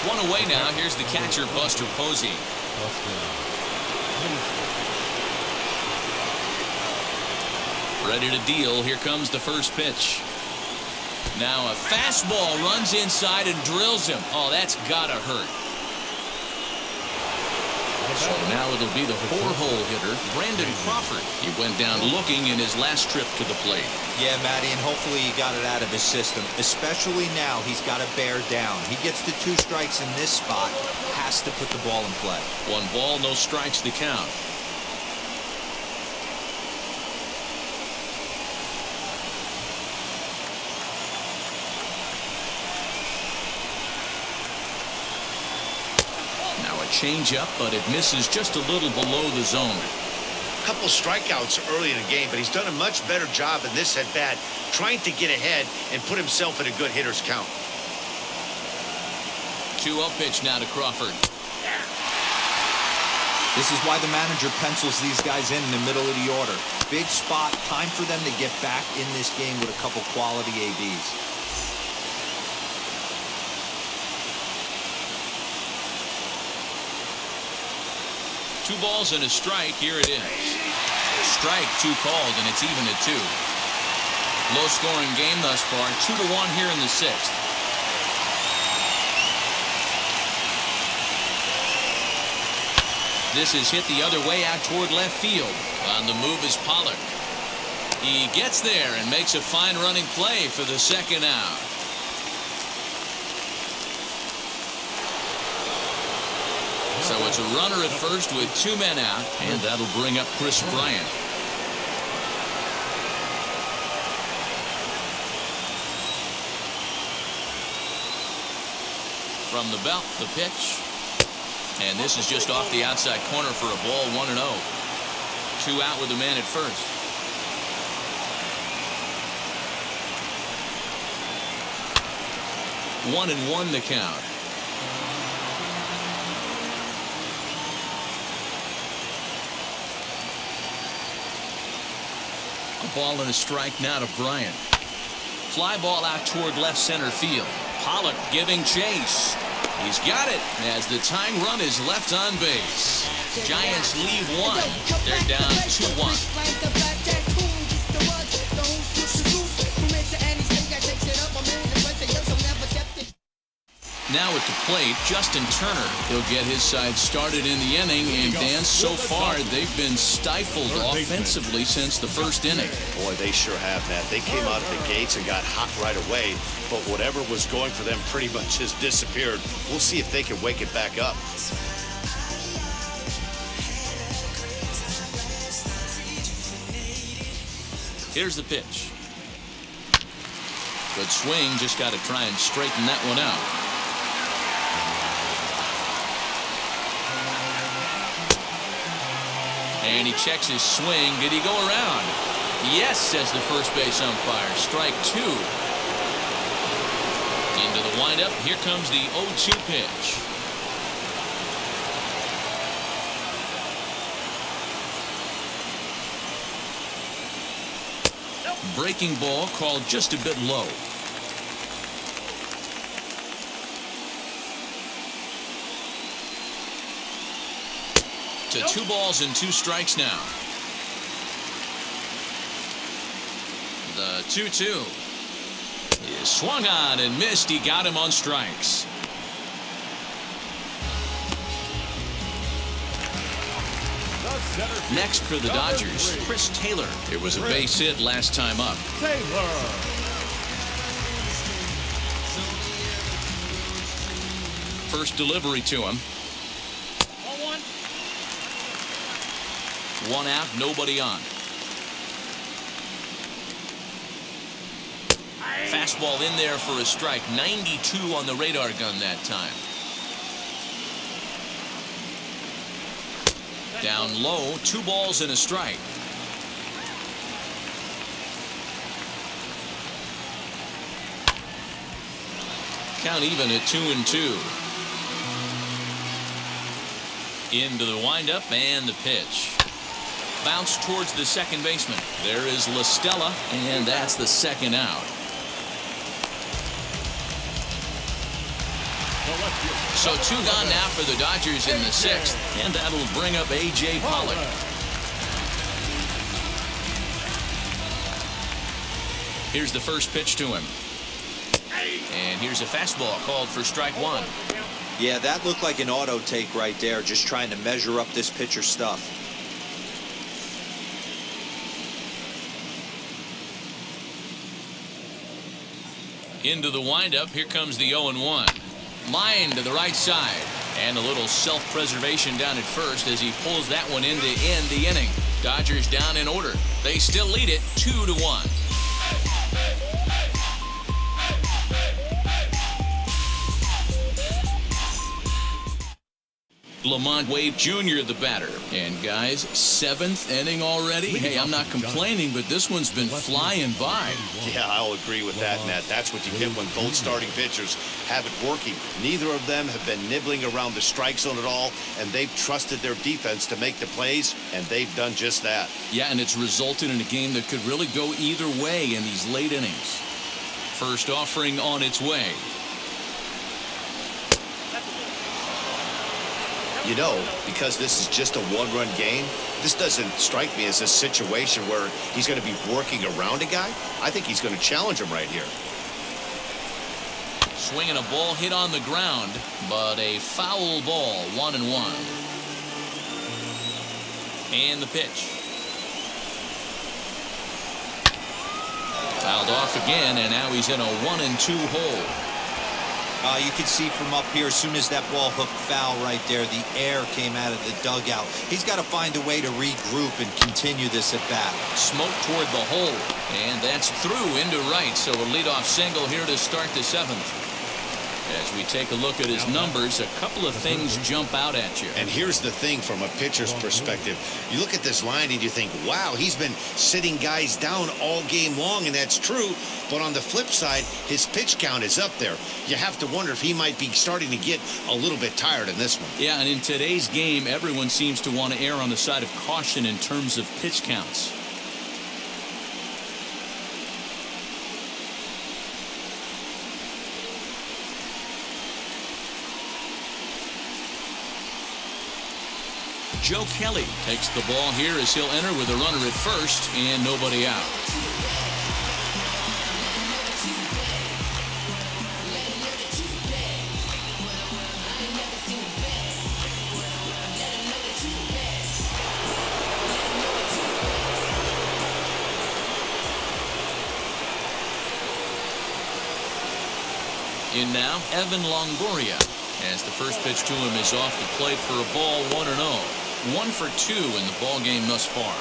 1 away now. Here's the catcher, Buster Posey. Ready to deal. Here comes the first pitch. Now a fastball runs inside and drills him. Oh, that's gotta hurt. So now it'll be the 4-hole hitter, Brandon Crawford. He went down looking in his last trip to the plate. Yeah, Matty, and hopefully he got it out of his system. Especially now, he's got to bear down. He gets the 2 strikes in this spot, has to put the ball in play. 1 ball, no strikes to count. Change-up, but it misses just a little below the zone. Couple strikeouts early in the game, but he's done a much better job in this at-bat trying to get ahead and put himself in a good hitter's count. 2-0 pitch now to Crawford. This is why the manager pencils these guys in the middle of the order. Big spot, time for them to get back in this game with a couple quality ABs. Two balls and a strike. Here it is. Strike 2 called, and it's even at 2. Low scoring game thus far. 2-1 here in the 6th. This is hit the other way out toward left field. On the move is Pollock. He gets there and makes a fine running play for the second out. So it's a runner at first with 2 men out, and that'll bring up Chris Bryant. From the belt, the pitch. And this is just off the outside corner for a ball, 1-0. 2 out with the man at first. One and one to count. A ball and a strike now to Bryant. Fly ball out toward left center field. Pollock giving chase. He's got it as the tying run is left on base. Giants leave 1. They're down 2-1. Now at the plate, Justin Turner. He'll get his side started in the inning, and Dan, so far they've been stifled offensively since the first inning. Boy, they sure have, Matt. They came out of the gates and got hot right away, but whatever was going for them pretty much has disappeared. We'll see if they can wake it back up. Here's the pitch. Good swing, just got to try and straighten that one out. And he checks his swing. Did he go around? Yes, says the first base umpire. Strike 2. Into the windup. Here comes the 0-2 pitch. Breaking ball called just a bit low. To 2 balls and 2 strikes now. 2-2. He swung on and missed. He got him on strikes. Next for the Dodgers, Chris Taylor. It was a base hit last time up. First delivery to him. 1 out, nobody on. Fastball in there for a strike. 92 on the radar gun that time. Down low, 2 balls and a strike. Count even at 2-2. Into the windup and the pitch. Bounce towards the second baseman. There is La Stella, and that's the second out. So 2 gone now for the Dodgers in the 6th, and that'll bring up A.J. Pollock. Here's the first pitch to him. And here's a fastball called for strike 1. Yeah, that looked like an auto take right there, just trying to measure up this pitcher's stuff. Into the windup, here comes the 0-1. Line to the right side, and a little self-preservation down at first as he pulls that one in to end the inning. Dodgers down in order. They still lead it 2-1. Lamont Wade Jr. the batter. And guys, 7th inning already. Hey, I'm not complaining, but this one's been flying by. Yeah, I'll agree with that, Nat. That's what you get when both starting pitchers have it working. Neither of them have been nibbling around the strike zone at all, and they've trusted their defense to make the plays, and they've done just that. Yeah, and it's resulted in a game that could really go either way in these late innings. First offering on its way. You know, because this is just a 1-run game, this doesn't strike me as a situation where he's going to be working around a guy. I think he's going to challenge him right here. Swinging a ball hit on the ground, but a foul ball, 1-1. And the pitch. Fouled off again, and now he's in a 1-2 hole. You can see from up here, as soon as that ball hooked foul right there, the air came out of the dugout. He's got to find a way to regroup and continue this at bat. Smoke toward the hole, and that's through into right. So a leadoff single here to start the 7th. As we take a look at his numbers, a couple of things jump out at you. And here's the thing from a pitcher's perspective. You look at this line and you think, wow, he's been sitting guys down all game long, and that's true. But on the flip side, his pitch count is up there. You have to wonder if he might be starting to get a little bit tired in this one. Yeah, and in today's game, everyone seems to want to err on the side of caution in terms of pitch counts. Joe Kelly takes the ball here as he'll enter with a runner at first and nobody out. In now, Evan Longoria, as the first pitch to him is off the plate for a ball, 1-0. 1 for 2 in the ball game thus far.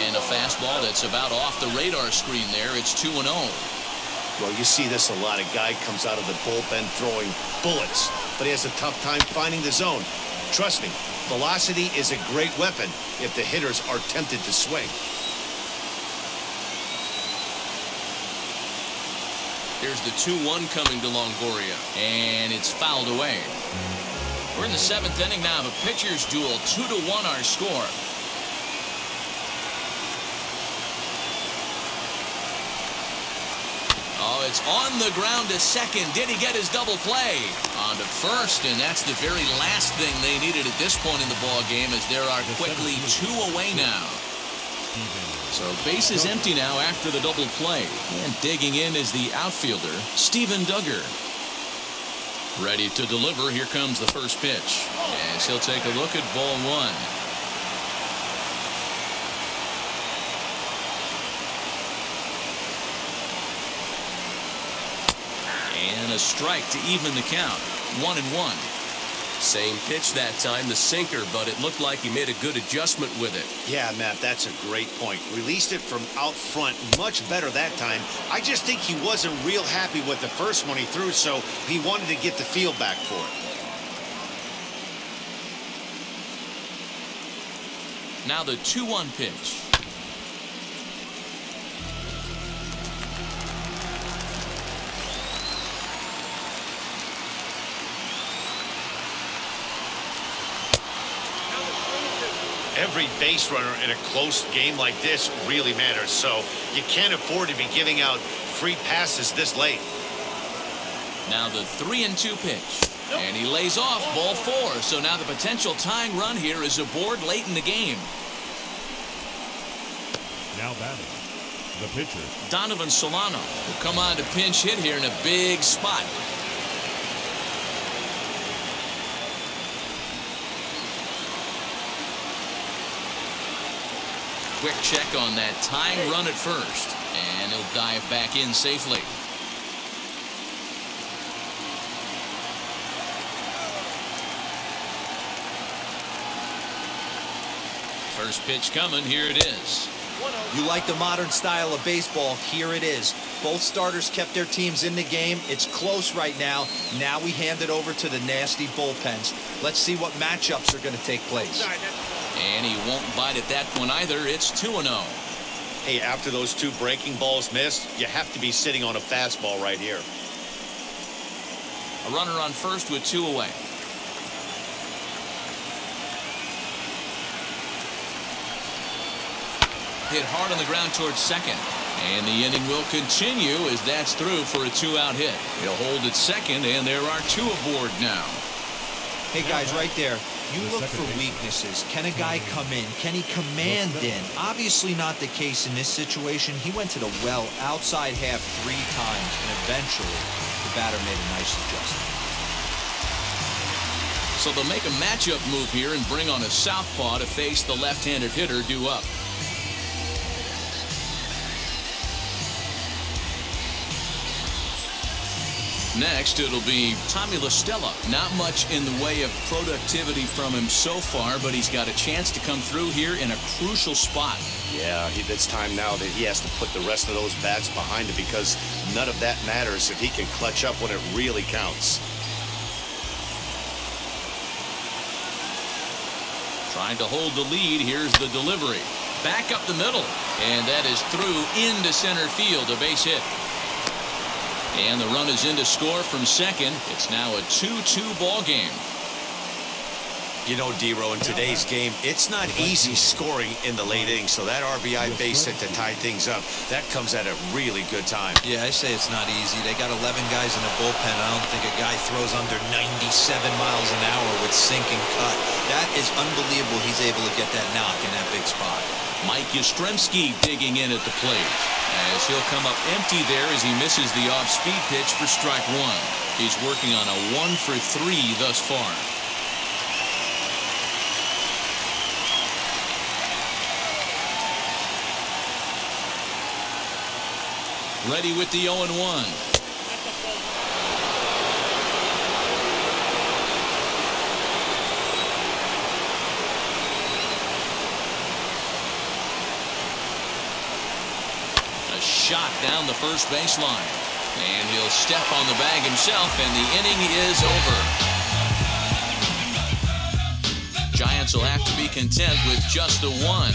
And a fastball that's about off the radar screen there. It's 2-0. Well, you see this a lot. A guy comes out of the bullpen throwing bullets, but he has a tough time finding the zone. Trust me, velocity is a great weapon if the hitters are tempted to swing. Here's the 2-1 coming to Longoria, and it's fouled away. We're in the 7th inning now of a pitcher's duel. 2-1 our score. Oh, It's on the ground to second. Did he get his double play? On to first, and that's the very last thing they needed at this point in the ball game, as there are quickly 2 away now. So base is empty now after the double play. And digging in is the outfielder, Steven Duggar. Ready to deliver. Here comes the first pitch. As he'll take a look at ball 1. And a strike to even the count. 1-1. Same pitch that time, the sinker, but it looked like he made a good adjustment with it. Yeah, Matt, that's a great point. Released it from out front much better that time. I just think he wasn't real happy with the first one he threw, so he wanted to get the feel back for it. Now the 2-1 pitch. Every base runner in a close game like this really matters, so you can't afford to be giving out free passes this late. Now the 3-2 pitch. And he lays off ball 4. So now the potential tying run here is aboard late in the game. Now batting, the pitcher. Donovan Solano will come on to pinch hit here in a big spot. Quick check on that tying run at first, and he'll dive back in safely. First pitch coming. Here it is. You like the modern style of baseball? Here it is. Both starters kept their teams in the game. It's close right now. Now we hand it over to the nasty bullpens. Let's see what matchups are going to take place. And he won't bite at that one either. It's 2-0. Hey, after those 2 breaking balls missed, you have to be sitting on a fastball right here. A runner on first with 2 away. Hit hard on the ground towards second. And the inning will continue as that's through for a 2-out hit. He'll hold at second, and there are 2 aboard now. Hey, guys, right there. You look for weaknesses. Can a guy come in? Can he command in? Obviously not the case in this situation. He went to the well outside half 3 times, and eventually the batter made a nice adjustment. So they'll make a matchup move here and bring on a southpaw to face the left-handed hitter due up. Next, it'll be Tommy La Stella. Not much in the way of productivity from him so far, but he's got a chance to come through here in a crucial spot. Yeah, it's time now that he has to put the rest of those bats behind him, because none of that matters if he can clutch up when it really counts. Trying to hold the lead. Here's the delivery. Back up the middle. And that is through into center field. A base hit. And the run is in to score from second. It's now a 2-2 ball game. You know, D-Row, in today's game, it's not easy scoring in the late innings, so that RBI base hit to tie things up, that comes at a really good time. Yeah, I say it's not easy. They got 11 guys in the bullpen. I don't think a guy throws under 97 miles an hour with sink and cut. That is unbelievable he's able to get that knock in that big spot. Mike Yastrzemski digging in at the plate, as he'll come up empty there as he misses the off-speed pitch for strike 1. He's working on a 1-for-3 thus far. Ready with the 0-1. Shot down the first baseline, and he'll step on the bag himself, and the inning is over. Giants will have to be content with just the 1.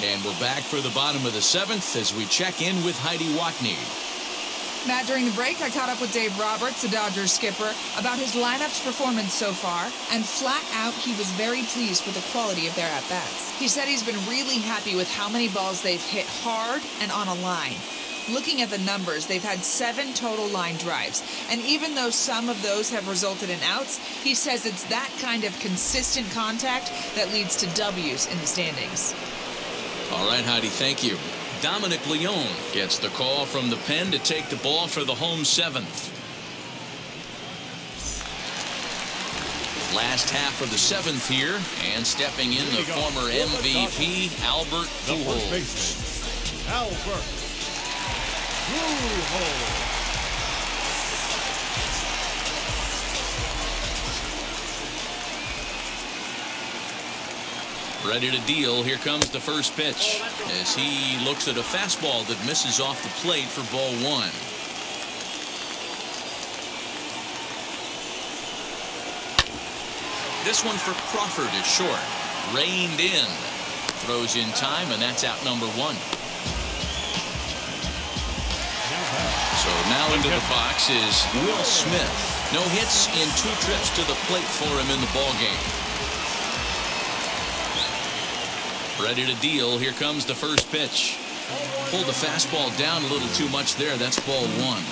And we're back for the bottom of the 7th as we check in with Heidi Watney. Matt, during the break, I caught up with Dave Roberts, the Dodgers skipper, about his lineup's performance so far, and flat out, he was very pleased with the quality of their at-bats. He said he's been really happy with how many balls they've hit hard and on a line. Looking at the numbers, they've had 7 total line drives, and even though some of those have resulted in outs, he says it's that kind of consistent contact that leads to W's in the standings. All right, Heidi, thank you. Dominic Leone gets the call from the pen to take the ball for the home 7th. Last half of the 7th here, and stepping in the former MVP, Albert Pujols. Albert Pujols. Ready to deal. Here comes the first pitch as he looks at a fastball that misses off the plate for ball 1. This one for Crawford is short. Reined in. Throws in time, and that's out number 1. So now into the box is Will Smith. No hits in 2 trips to the plate for him in the ballgame. Ready to deal. Here comes the first pitch. Pulled the fastball down a little too much there. That's ball 1.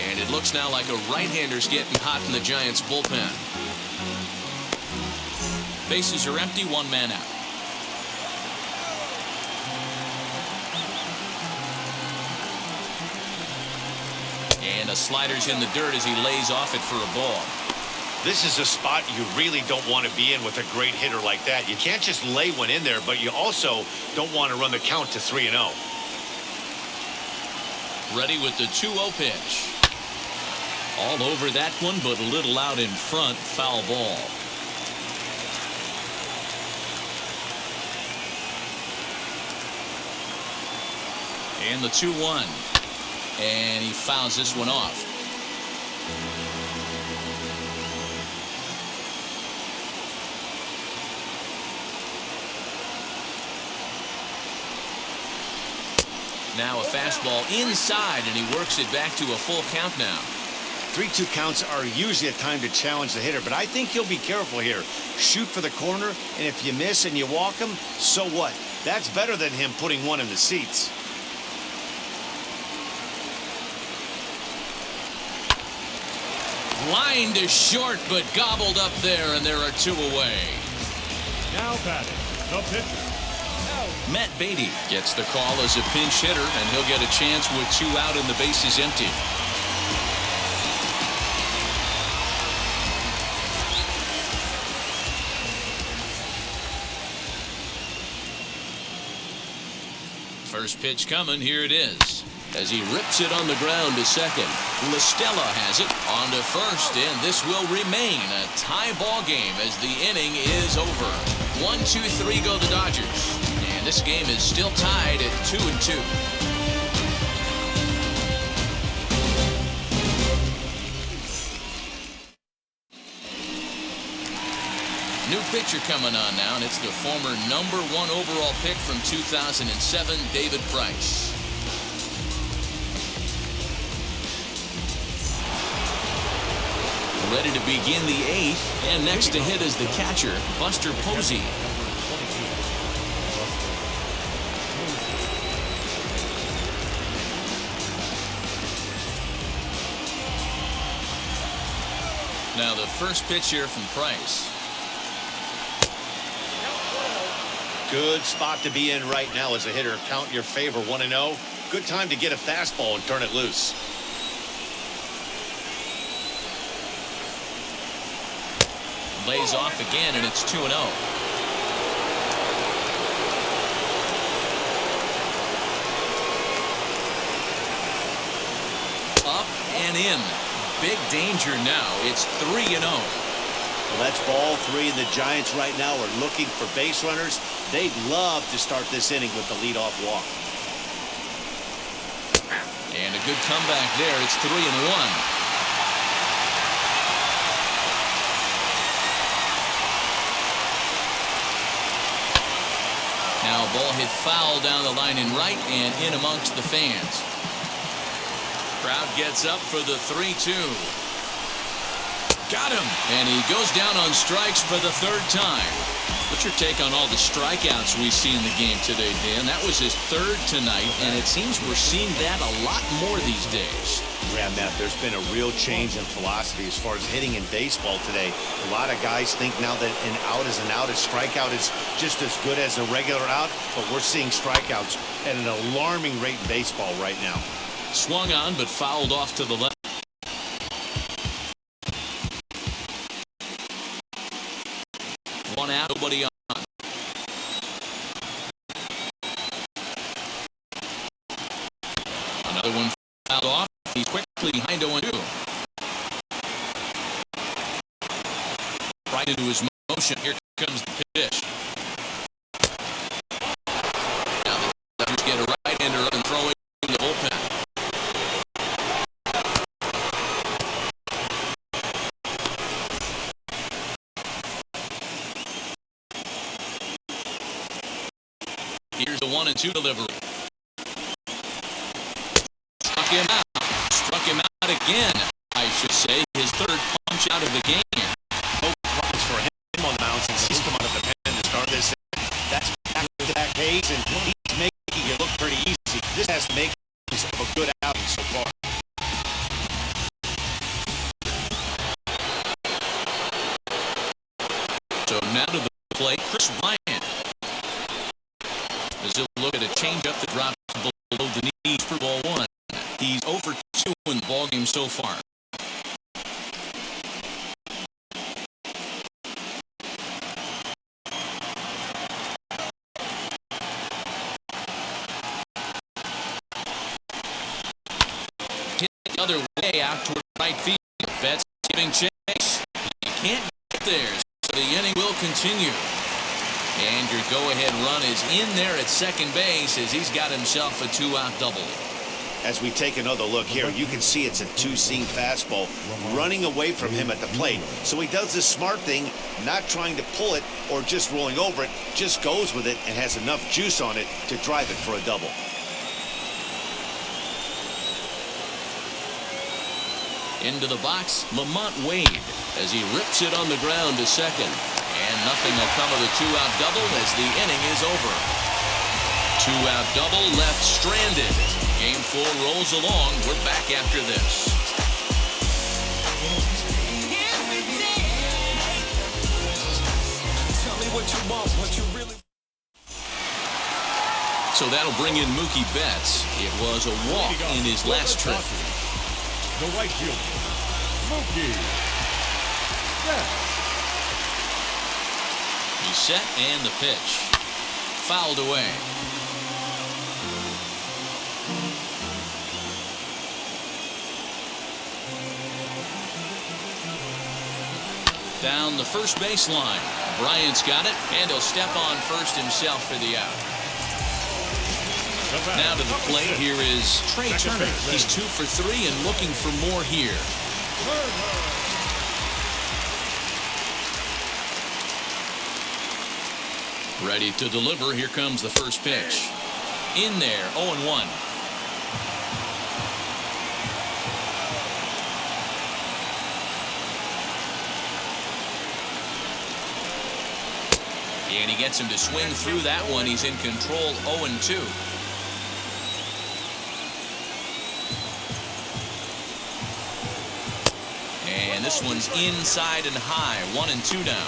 And it looks now like a right-hander's getting hot in the Giants bullpen. Bases are empty, 1 man out. And a slider's in the dirt as he lays off it for a ball. This is a spot you really don't want to be in with a great hitter like that. You can't just lay one in there, but you also don't want to run the count to 3-0. Ready with the 2-0 pitch. All over that one, but a little out in front. Foul ball. And the 2-1. And he fouls this one off. Now a fastball inside, and he works it back to a full count now. 3-2 counts are usually a time to challenge the hitter, but I think he'll be careful here. Shoot for the corner, and if you miss and you walk him, so what? That's better than him putting one in the seats. Line to short, but gobbled up there, and there are 2 away. Now batting, the pitcher. Matt Beatty gets the call as a pinch hitter, and he'll get a chance with 2 out and the bases empty. First pitch coming. Here it is. As he rips it on the ground to second. LaStella has it on to first, and this will remain a tie ball game as the inning is over. 1-2-3 go the Dodgers. And this game is still tied at 2-2. New pitcher coming on now, and it's the former #1 overall pick from 2007, David Price. Ready to begin the 8th, and next to hit is the catcher, Buster Posey. Now the first pitch here from Price. Good spot to be in right now as a hitter. Count your favor, 1-0. Good time to get a fastball and turn it loose. Lays off again, and it's 2-0. Up and in. Big danger now. It's 3-0. Well, that's ball 3, and the Giants right now are looking for base runners. They'd love to start this inning with the leadoff walk. And a good comeback there. It's 3-1. Now a ball hit foul down the line in right and in amongst the fans. Crowd gets up for the 3-2. Got him. And he goes down on strikes for the third time. What's your take on all the strikeouts we see in the game today, Dan? That was his third tonight, and it seems we're seeing that a lot more these days. Yeah, Matt, there's been a real change in philosophy as far as hitting in baseball today. A lot of guys think now that an out is an out, a strikeout is just as good as a regular out, but we're seeing strikeouts at an alarming rate in baseball right now. Swung on, but fouled off to the left. One out, nobody on. Another one fouled off. He's quickly behind 0-2. Right into his motion. Here comes the pitch. Now the Dodgers get a right-hander up and throw in the bullpen. Here's the 1-2 delivery. Struck him out. Struck him out again, I should say. His third punch out of the game. No problems for him on the mound since he's come out of the pen to start this. That's back-to-back pace, and he's making it look pretty easy. This has to make a good outing so far. So now to the plate, Chris Ryan. As he'll look at a changeup that drops below the knees for ball one. He's over 2 in the ballgame so far. Hit the other way out toward right field. Betts giving chase. He can't get there, so the inning will continue. And your go-ahead run is in there at second base as he's got himself a 2-out double. As we take another look here, you can see it's a two-seam fastball running away from him at the plate. So he does this smart thing, not trying to pull it or just rolling over it, just goes with it and has enough juice on it to drive it for a double. Into the box, Lamont Wade as he rips it on the ground to second. And nothing will come of the 2-out double as the inning is over. 2-out double left stranded. Game 4 rolls along. We're back after this. So that'll bring in Mookie Betts. It was a walk in his last trip. The right fielder, Mookie Betts. He's set and the pitch. Fouled away. Down the first baseline. Bryant's got it, and he'll step on first himself for the out. Now to the plate, here is Trey Turner. He's 2 for 3 and looking for more here. Ready to deliver. Here comes the first pitch. In there, 0-1. And he gets him to swing through that one. He's in control, 0-2. And this one's inside and high, 1-2 now.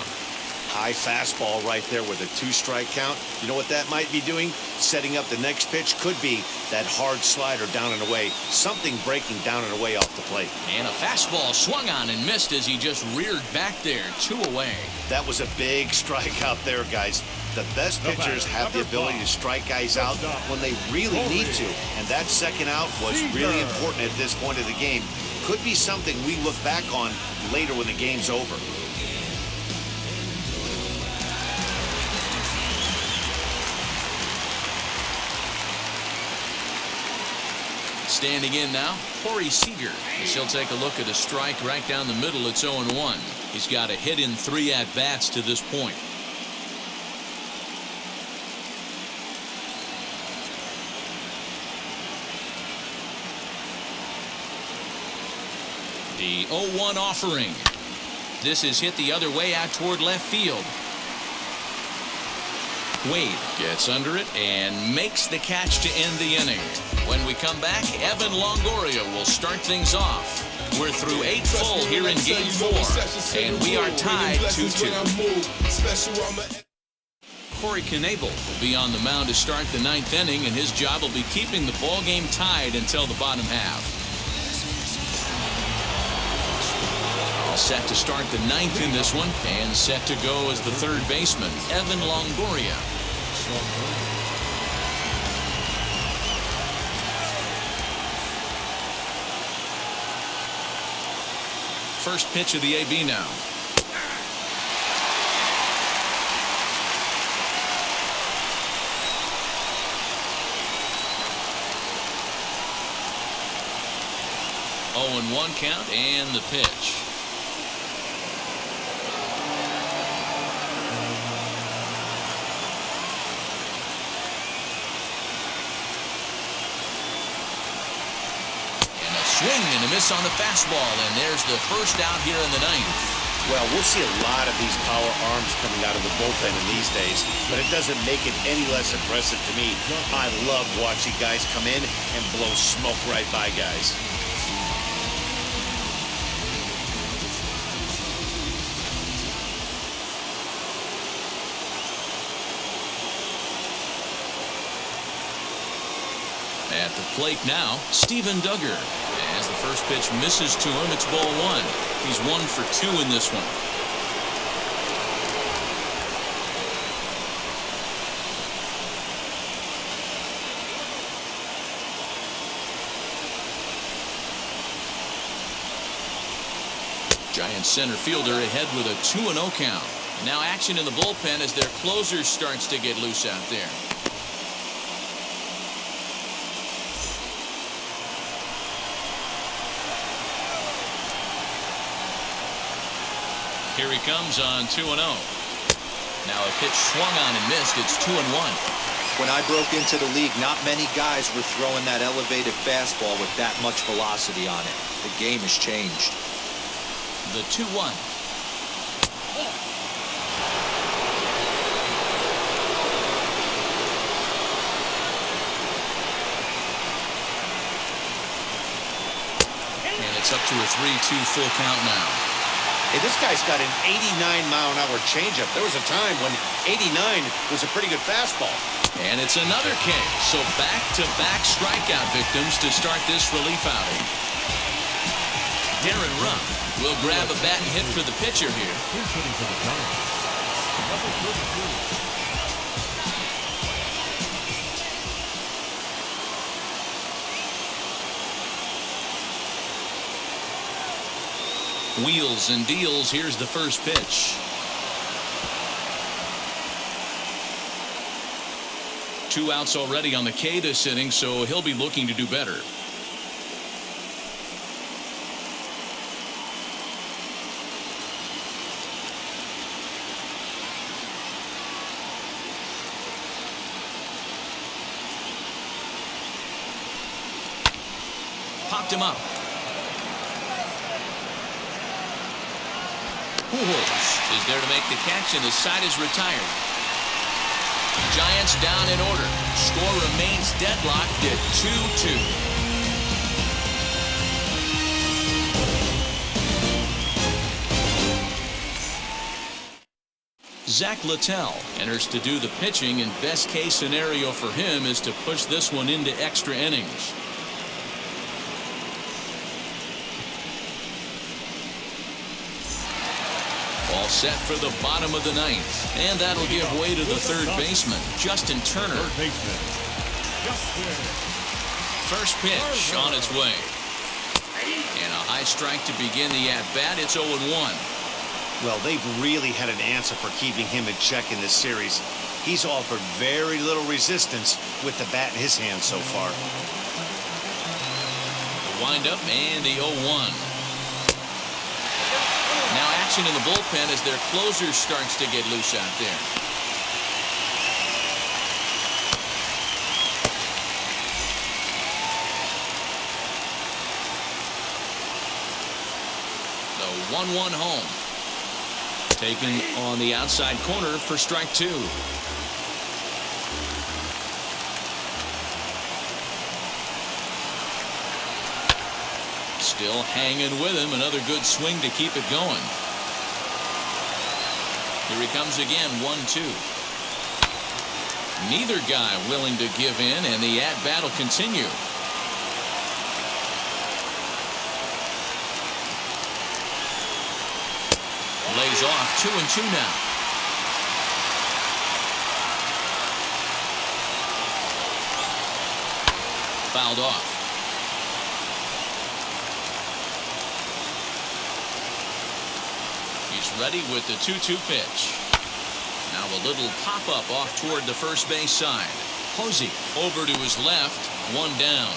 High fastball right there with a 2-strike count. You know what that might be doing? Setting up the next pitch. Could be that hard slider down and away. Something breaking down and away off the plate. And a fastball swung on and missed as he just reared back there, 2 away. That was a big strike out there, guys. The best pitchers have the ability to strike guys out when they really need to. And that second out was really important at this point of the game. Could be something we look back on later when the game's over. Standing in now, Corey Seager. He'll take a look at a strike right down the middle. It's 0-1. He's got a hit in 3 at-bats to this point. The 0-1 offering. This is hit the other way out toward left field. Wade gets under it and makes the catch to end the inning. When we come back, Evan Longoria will start things off. We're through 8 full here in Game 4, and we are tied 2-2. Corey Knebel will be on the mound to start the 9th inning, and his job will be keeping the ball game tied until the bottom half. All set to start the 9th in this one, and set to go as the third baseman, Evan Longoria. First pitch of the AB now. Oh, and 1 count, and the pitch. Swing and a miss on the fastball, and there's the first out here in the 9th. Well, we'll see a lot of these power arms coming out of the bullpen in these days, but it doesn't make it any less impressive to me. I love watching guys come in and blow smoke right by guys. At the plate now, Steven Duggar. As the first pitch misses to him, it's ball 1. He's 1 for 2 in this one. Giants center fielder ahead with a 2-0 count. And now action in the bullpen as their closer starts to get loose out there. Here he comes on 2-0. Now a pitch swung on and missed. It's 2-1. When I broke into the league, not many guys were throwing that elevated fastball with that much velocity on it. The game has changed. The 2-1. And it's up to a 3-2 full count now. Hey, this guy's got an 89-mile-an-hour changeup. There was a time when 89 was a pretty good fastball. And it's another K. So back-to-back strikeout victims to start this relief outing. Darren Ruff will grab a bat and hit for the pitcher here. Wheels and deals. Here's the first pitch. 2 outs already on the K this inning, so he'll be looking to do better. Popped him up. Pujols is there to make the catch, and the side is retired. Giants down in order. Score remains deadlocked at 2-2. Zach Littell enters to do the pitching, and best case scenario for him is to push this one into extra innings. All set for the bottom of the 9th, and that'll give way to the third baseman, Justin Turner. First pitch on its way. And a high strike to begin the at-bat. It's 0-1. Well, they've really had an answer for keeping him in check in this series. He's offered very little resistance with the bat in his hand so far. The wind-up and the 0-1. Now action in the bullpen as their closer starts to get loose out there. 1-1 home. Taken on the outside corner for strike 2. Still hanging with him. Another good swing to keep it going. Here he comes again, 1-2. Neither guy willing to give in, and the at-bat will continue. Lays off 2-2 now. Fouled off. He's ready with the 2-2 pitch. Now a little pop-up off toward the first base side. Posey over to his left, 1 down.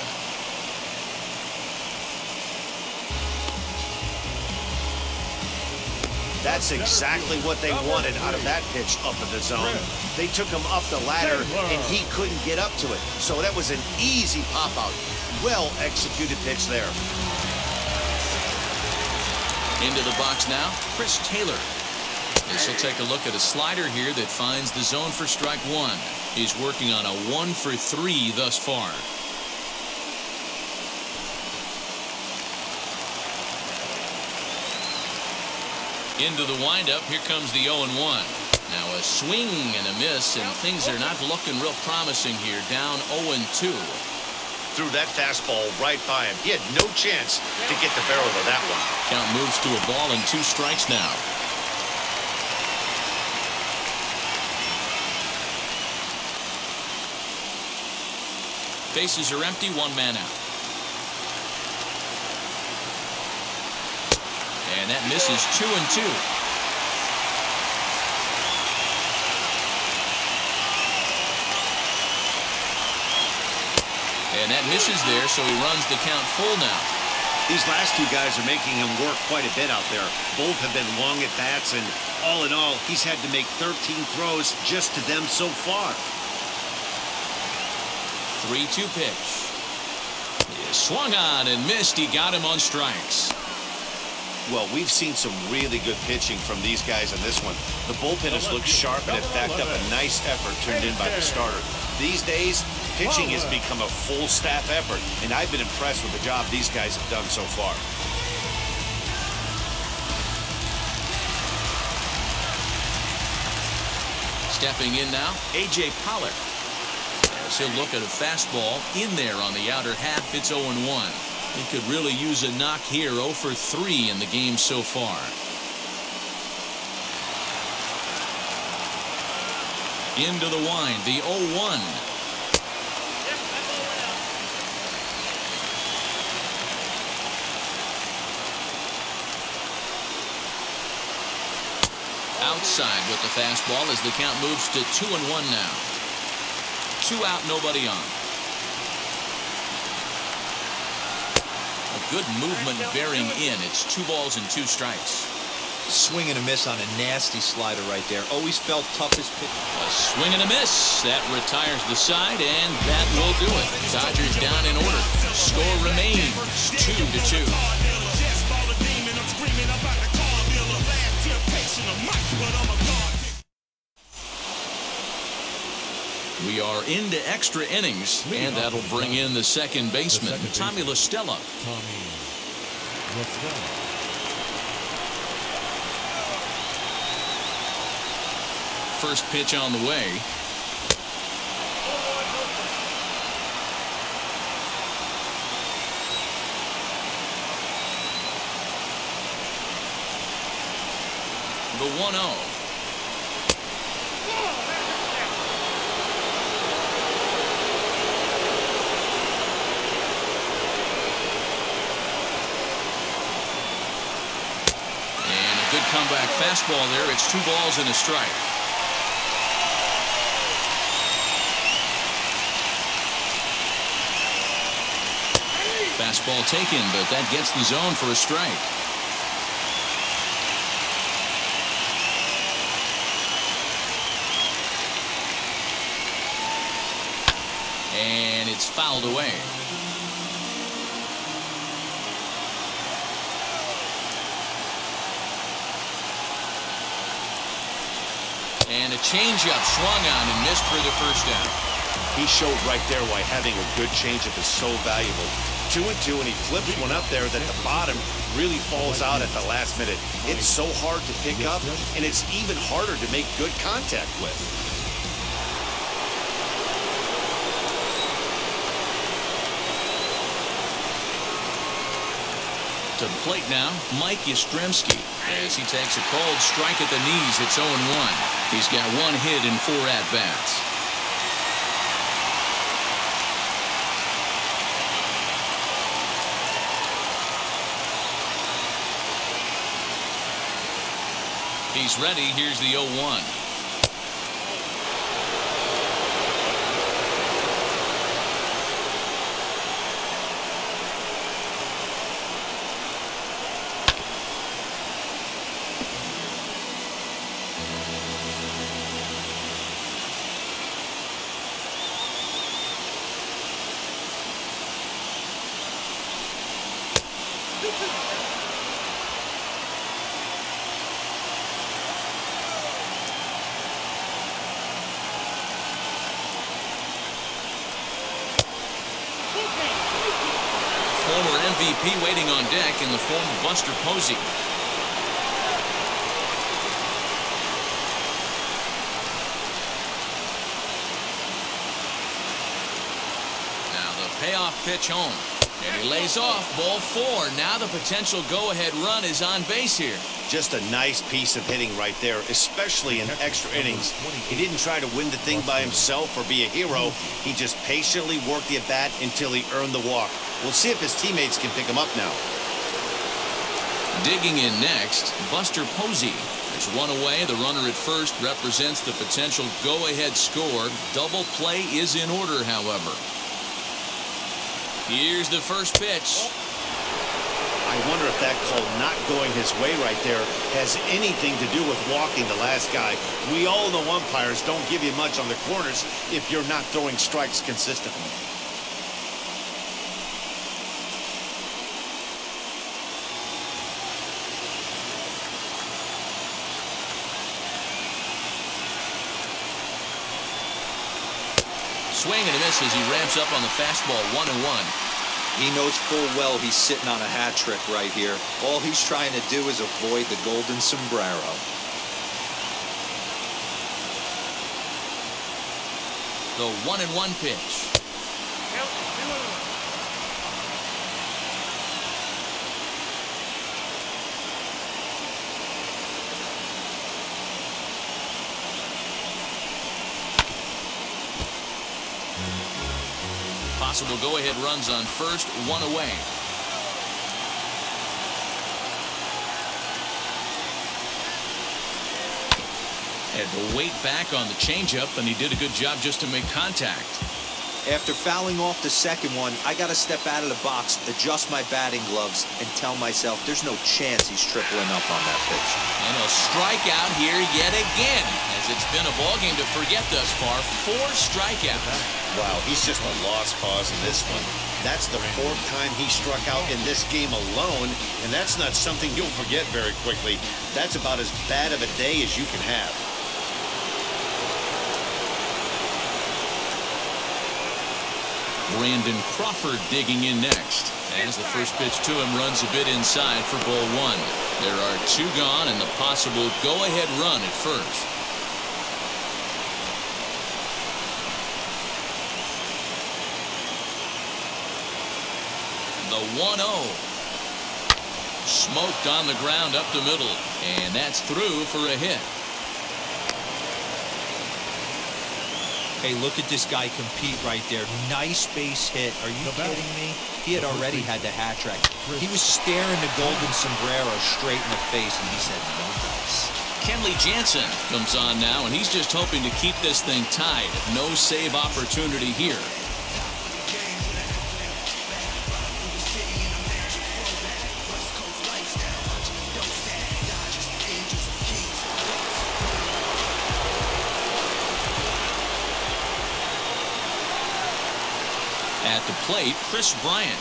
That's exactly what they wanted out of that pitch up in the zone. They took him up the ladder, and he couldn't get up to it. So that was an easy pop-out. Well-executed pitch there. Into the box now, Chris Taylor. This will take a look at a slider here that finds the zone for strike 1. He's working on a 1-for-3 thus far. Into the windup, here comes the 0-1. Now a swing and a miss, and things are not looking real promising here. Down 0-2. Threw that fastball right by him. He had no chance to get the barrel of that one. Count moves to a ball and 2 strikes now. Bases are empty, 1 man out. And that misses 2-2. And that misses there, so he runs the count full now. These last 2 guys are making him work quite a bit out there. Both have been long at bats, and all in all, he's had to make 13 throws just to them so far. 3-2 pitch. He swung on and missed. He got him on strikes. Well, we've seen some really good pitching from these guys in this one. The bullpen has looked sharp and have backed up a nice effort turned in by the starter. These days, pitching has become a full staff effort, and I've been impressed with the job these guys have done so far. Stepping in now, A.J. Pollard. As he'll look at a fastball in there on the outer half, it's 0-1. He could really use a knock here. 0-for-3 in the game so far. Into the wind, the 0-1. Outside with the fastball as the count moves to 2-1 now. 2 out, nobody on. Good movement bearing in. It's 2 balls and 2 strikes. Swing and a miss on a nasty slider right there. Always felt toughest pitch. A swing and a miss. That retires the side, and that will do it. Dodgers down in order. Score remains 2-2. We are into extra innings, and that'll bring in the second baseman, Tommy La Stella. First pitch on the way. The 1-0. Good comeback fastball there. It's 2 balls and a strike. Fastball taken, but that gets the zone for a strike. And it's fouled away. And a changeup swung on and missed for the first down. He showed right there why having a good changeup is so valuable. 2-2, and he flips one up there that the bottom really falls out at the last minute. It's so hard to pick up, and it's even harder to make good contact with. To the plate now, Mike Yastrzemski. As he takes a cold strike at the knees, it's 0-1. He's got 1 hit in 4 at-bats. He's ready. Here's the 0-1. Former MVP waiting on deck in the form of Buster Posey. Now the payoff pitch home. And he lays off, ball 4. Now the potential go-ahead run is on base here. Just a nice piece of hitting right there, especially in extra innings. He didn't try to win the thing by himself or be a hero. He just patiently worked the at-bat until he earned the walk. We'll see if his teammates can pick him up now. Digging in next, Buster Posey. There's 1 away. The runner at first represents the potential go-ahead score. Double play is in order, however. Here's the first pitch. I wonder if that call not going his way right there has anything to do with walking the last guy. We all know umpires don't give you much on the corners if you're not throwing strikes consistently. Swing and a miss as he ramps up on the fastball. 1-1. He knows full well he's sitting on a hat trick right here. All he's trying to do is avoid the golden sombrero. The 1-1 pitch. Possible go-ahead runs on first, 1 away. Had to wait back on the changeup, and he did a good job just to make contact. After fouling off the second one, I got to step out of the box, adjust my batting gloves, and tell myself there's no chance he's tripling up on that pitch. And a strikeout here yet again, as it's been a ballgame to forget thus far. 4 strikeouts. Wow, he's just a lost cause in this one. That's the 4th time he struck out in this game alone, and that's not something you'll forget very quickly. That's about as bad of a day as you can have. Brandon Crawford digging in next. As the first pitch to him runs a bit inside for ball 1. There are 2 gone and the possible go-ahead run at first. The 1-0. Smoked on the ground up the middle. And that's through for a hit. Hey, look at this guy compete right there. Nice base hit. Are you kidding me? He had already had the hat trick. He was staring the golden sombrero straight in the face, and he said, no dice. Kenley Jansen comes on now, and he's just hoping to keep this thing tied. No save opportunity here. At the plate, Chris Bryant,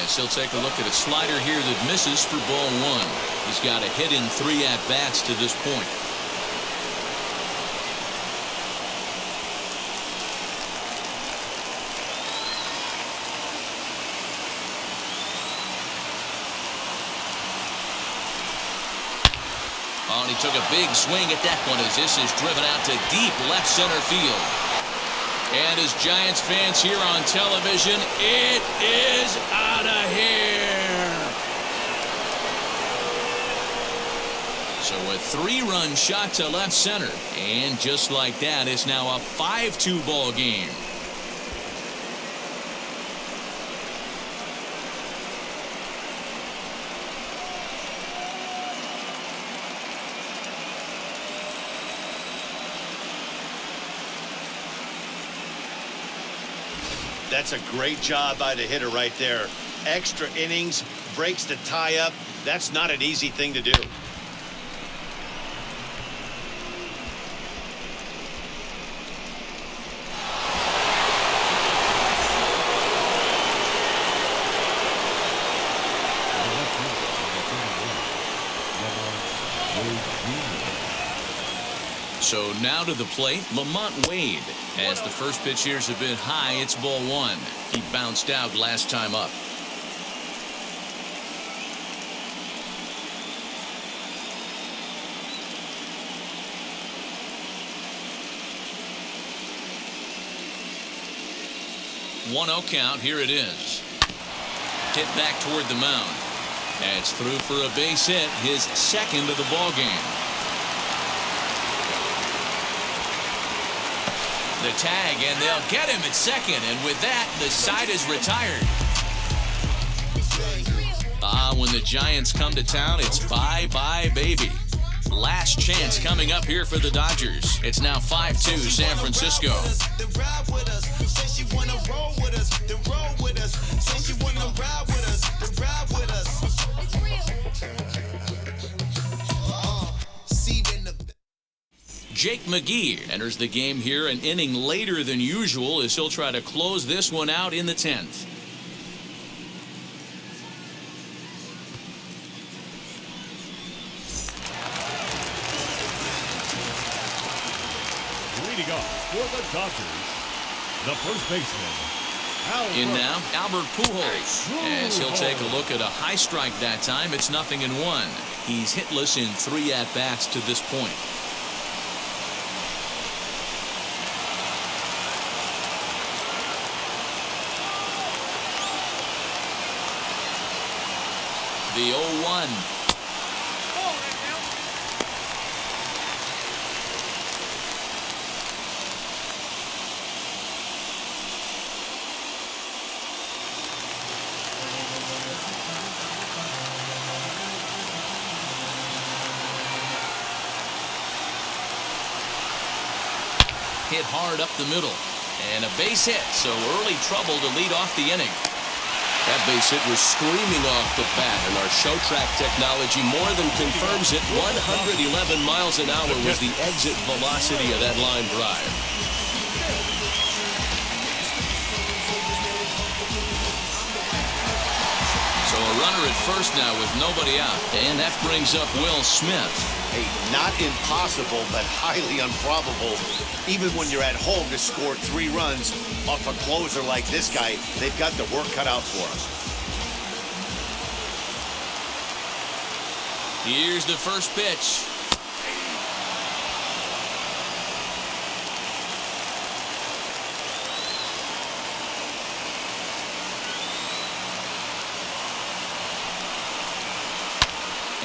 as he'll take a look at a slider here that misses for ball 1. He's got a hit in 3 at-bats to this point. Oh, and he took a big swing at that one as this is driven out to deep left center field. And as Giants fans here on television, it is out of here. So a 3-run shot to left center. And just like that, it's now a 5-2 ball game. That's a great job by the hitter right there. Extra innings, breaks the tie up. That's not an easy thing to do. So now to the plate, Lamont Wade. As the first pitch here's a bit high, it's ball 1. He bounced out last time up. One 0 count. Here it is. Hit back toward the mound. That's through for a base hit, his second of the ball game. The tag, and they'll get him at second, and with that, the side is retired. When the Giants come to town, it's bye-bye, baby. Last chance coming up here for the Dodgers. It's now 5-2 San Francisco. Jake McGee enters the game here an inning later than usual as he'll try to close this one out in the 10th. Leading off for the Dodgers, the first baseman, Albert. In now, Albert Pujols, as he'll take a look at a high strike that time. It's 0-1. He's hitless in 3 at-bats to this point. The 0-1. Hit hard up the middle. And a base hit, so early trouble to lead off the inning. That base hit was screaming off the bat, and our show track technology more than confirms it. 111 miles an hour was the exit velocity of that line drive. So a runner at first now with nobody out, and that brings up Will Smith. Hey, not impossible, but highly improbable. Even when you're at home to score 3 runs off a closer like this guy, they've got the work cut out for us. Here's the first pitch.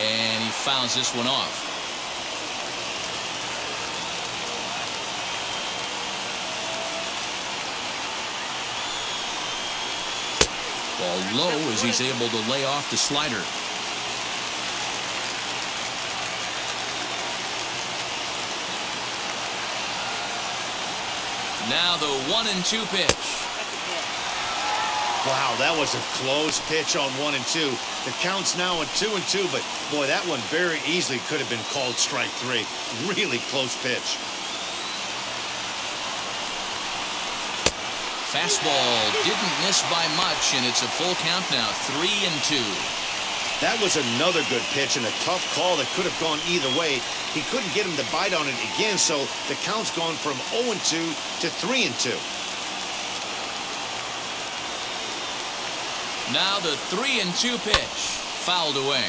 And he fouls this one off. Ball low as he's able to lay off the slider. Now the 1-2 pitch. Wow, that was a close pitch on 1-2. The count's now at 2-2, but boy, that one very easily could have been called strike 3. Really close pitch. Fastball didn't miss by much, and it's a full count now, 3-2. That was another good pitch and a tough call that could have gone either way. He couldn't get him to bite on it again, so the count's gone from 0-2 to 3-2. Now the 3-2 pitch, fouled away.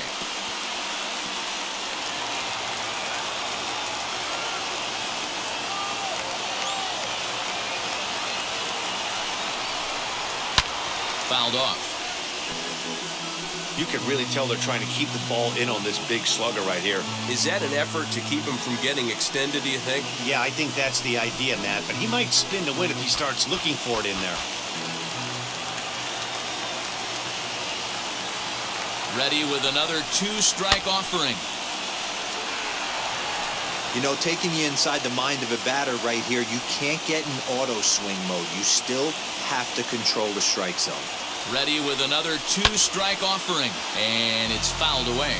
fouled off. You can really tell they're trying to keep the ball in on this big slugger right here. Is that an effort to keep him from getting extended, do you think? Yeah, I think that's the idea, Matt. But he might spin to win if he starts looking for it in there. Ready with another 2-strike offering. You know, taking you inside the mind of a batter right here, you can't get in auto swing mode. You still have to control the strike zone. Ready with another 2-strike offering, and it's fouled away.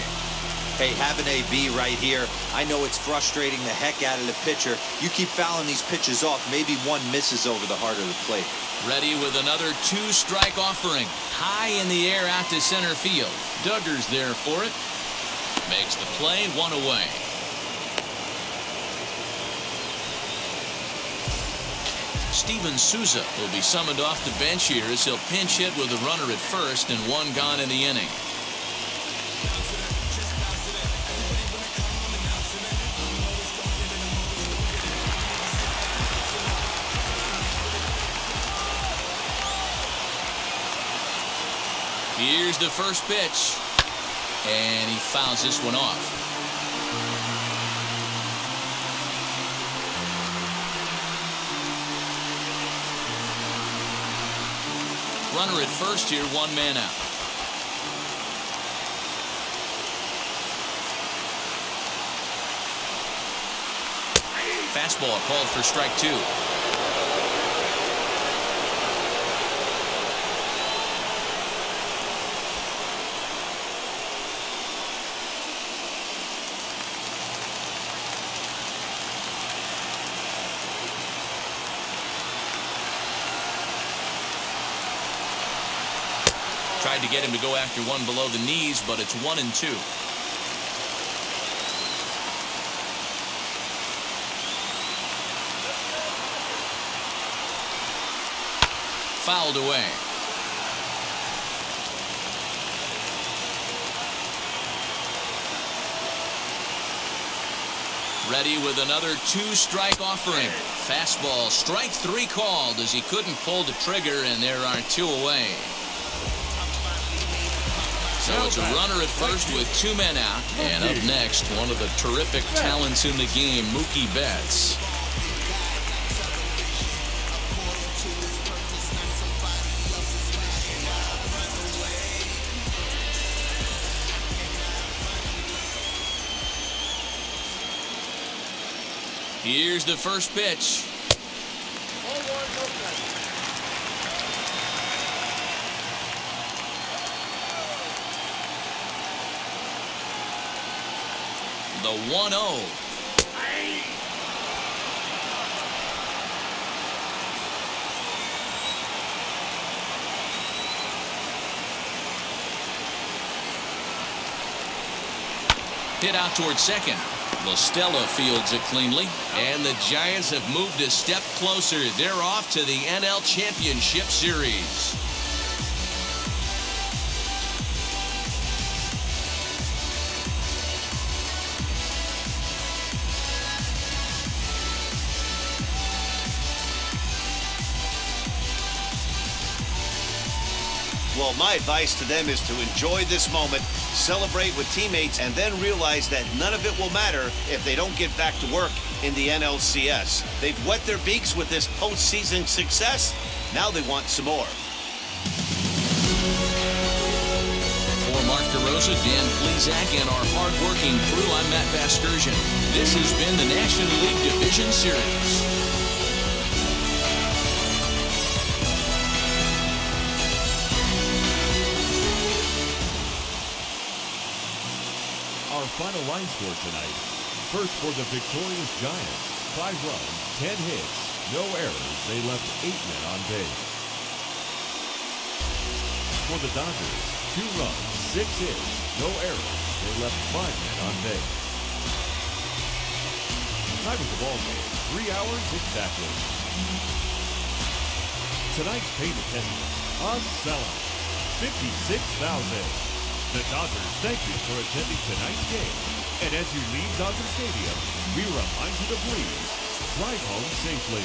Hey, have an AB right here. I know it's frustrating the heck out of the pitcher. You keep fouling these pitches off, maybe one misses over the heart of the plate. Ready with another 2-strike offering. High in the air out to center field. Duggar's there for it. Makes the play, 1 away. Steven Souza will be summoned off the bench here as he'll pinch hit with a runner at first and 1 gone in the inning. Here's the first pitch, and he fouls this one off. Runner at first here, 1 man out. Fastball called for strike 2. Tried to get him to go after one below the knees, but it's 1-2. Fouled away. Ready with another 2-strike offering. Fastball, strike 3 called as he couldn't pull the trigger, and there are 2 away. So it's a runner at first with 2 men out. And up next, one of the terrific talents in the game, Mookie Betts. Here's the first pitch. The 1-0. Hit out towards second. LaStella fields it cleanly, and the Giants have moved a step closer. They're off to the NL Championship Series. Well, my advice to them is to enjoy this moment, celebrate with teammates, and then realize that none of it will matter if they don't get back to work in the NLCS. They've wet their beaks with this postseason success. Now they want some more. For Mark DeRosa, Dan Plezak, and our hard-working crew, I'm Matt Vasgersian. This has been the National League Division Series. Our final line score tonight. First for the victorious Giants, 5 runs, 10 hits, no errors. They left 8 men on base. For the Dodgers, 2 runs, 6 hits, no errors. They left 5 men on base. Time of the ball game, 3 hours exactly. Tonight's paid attendance, a sellout, 56,000. The Dodgers thank you for attending tonight's game. And as you leave Dodger Stadium, we remind you to please drive home safely.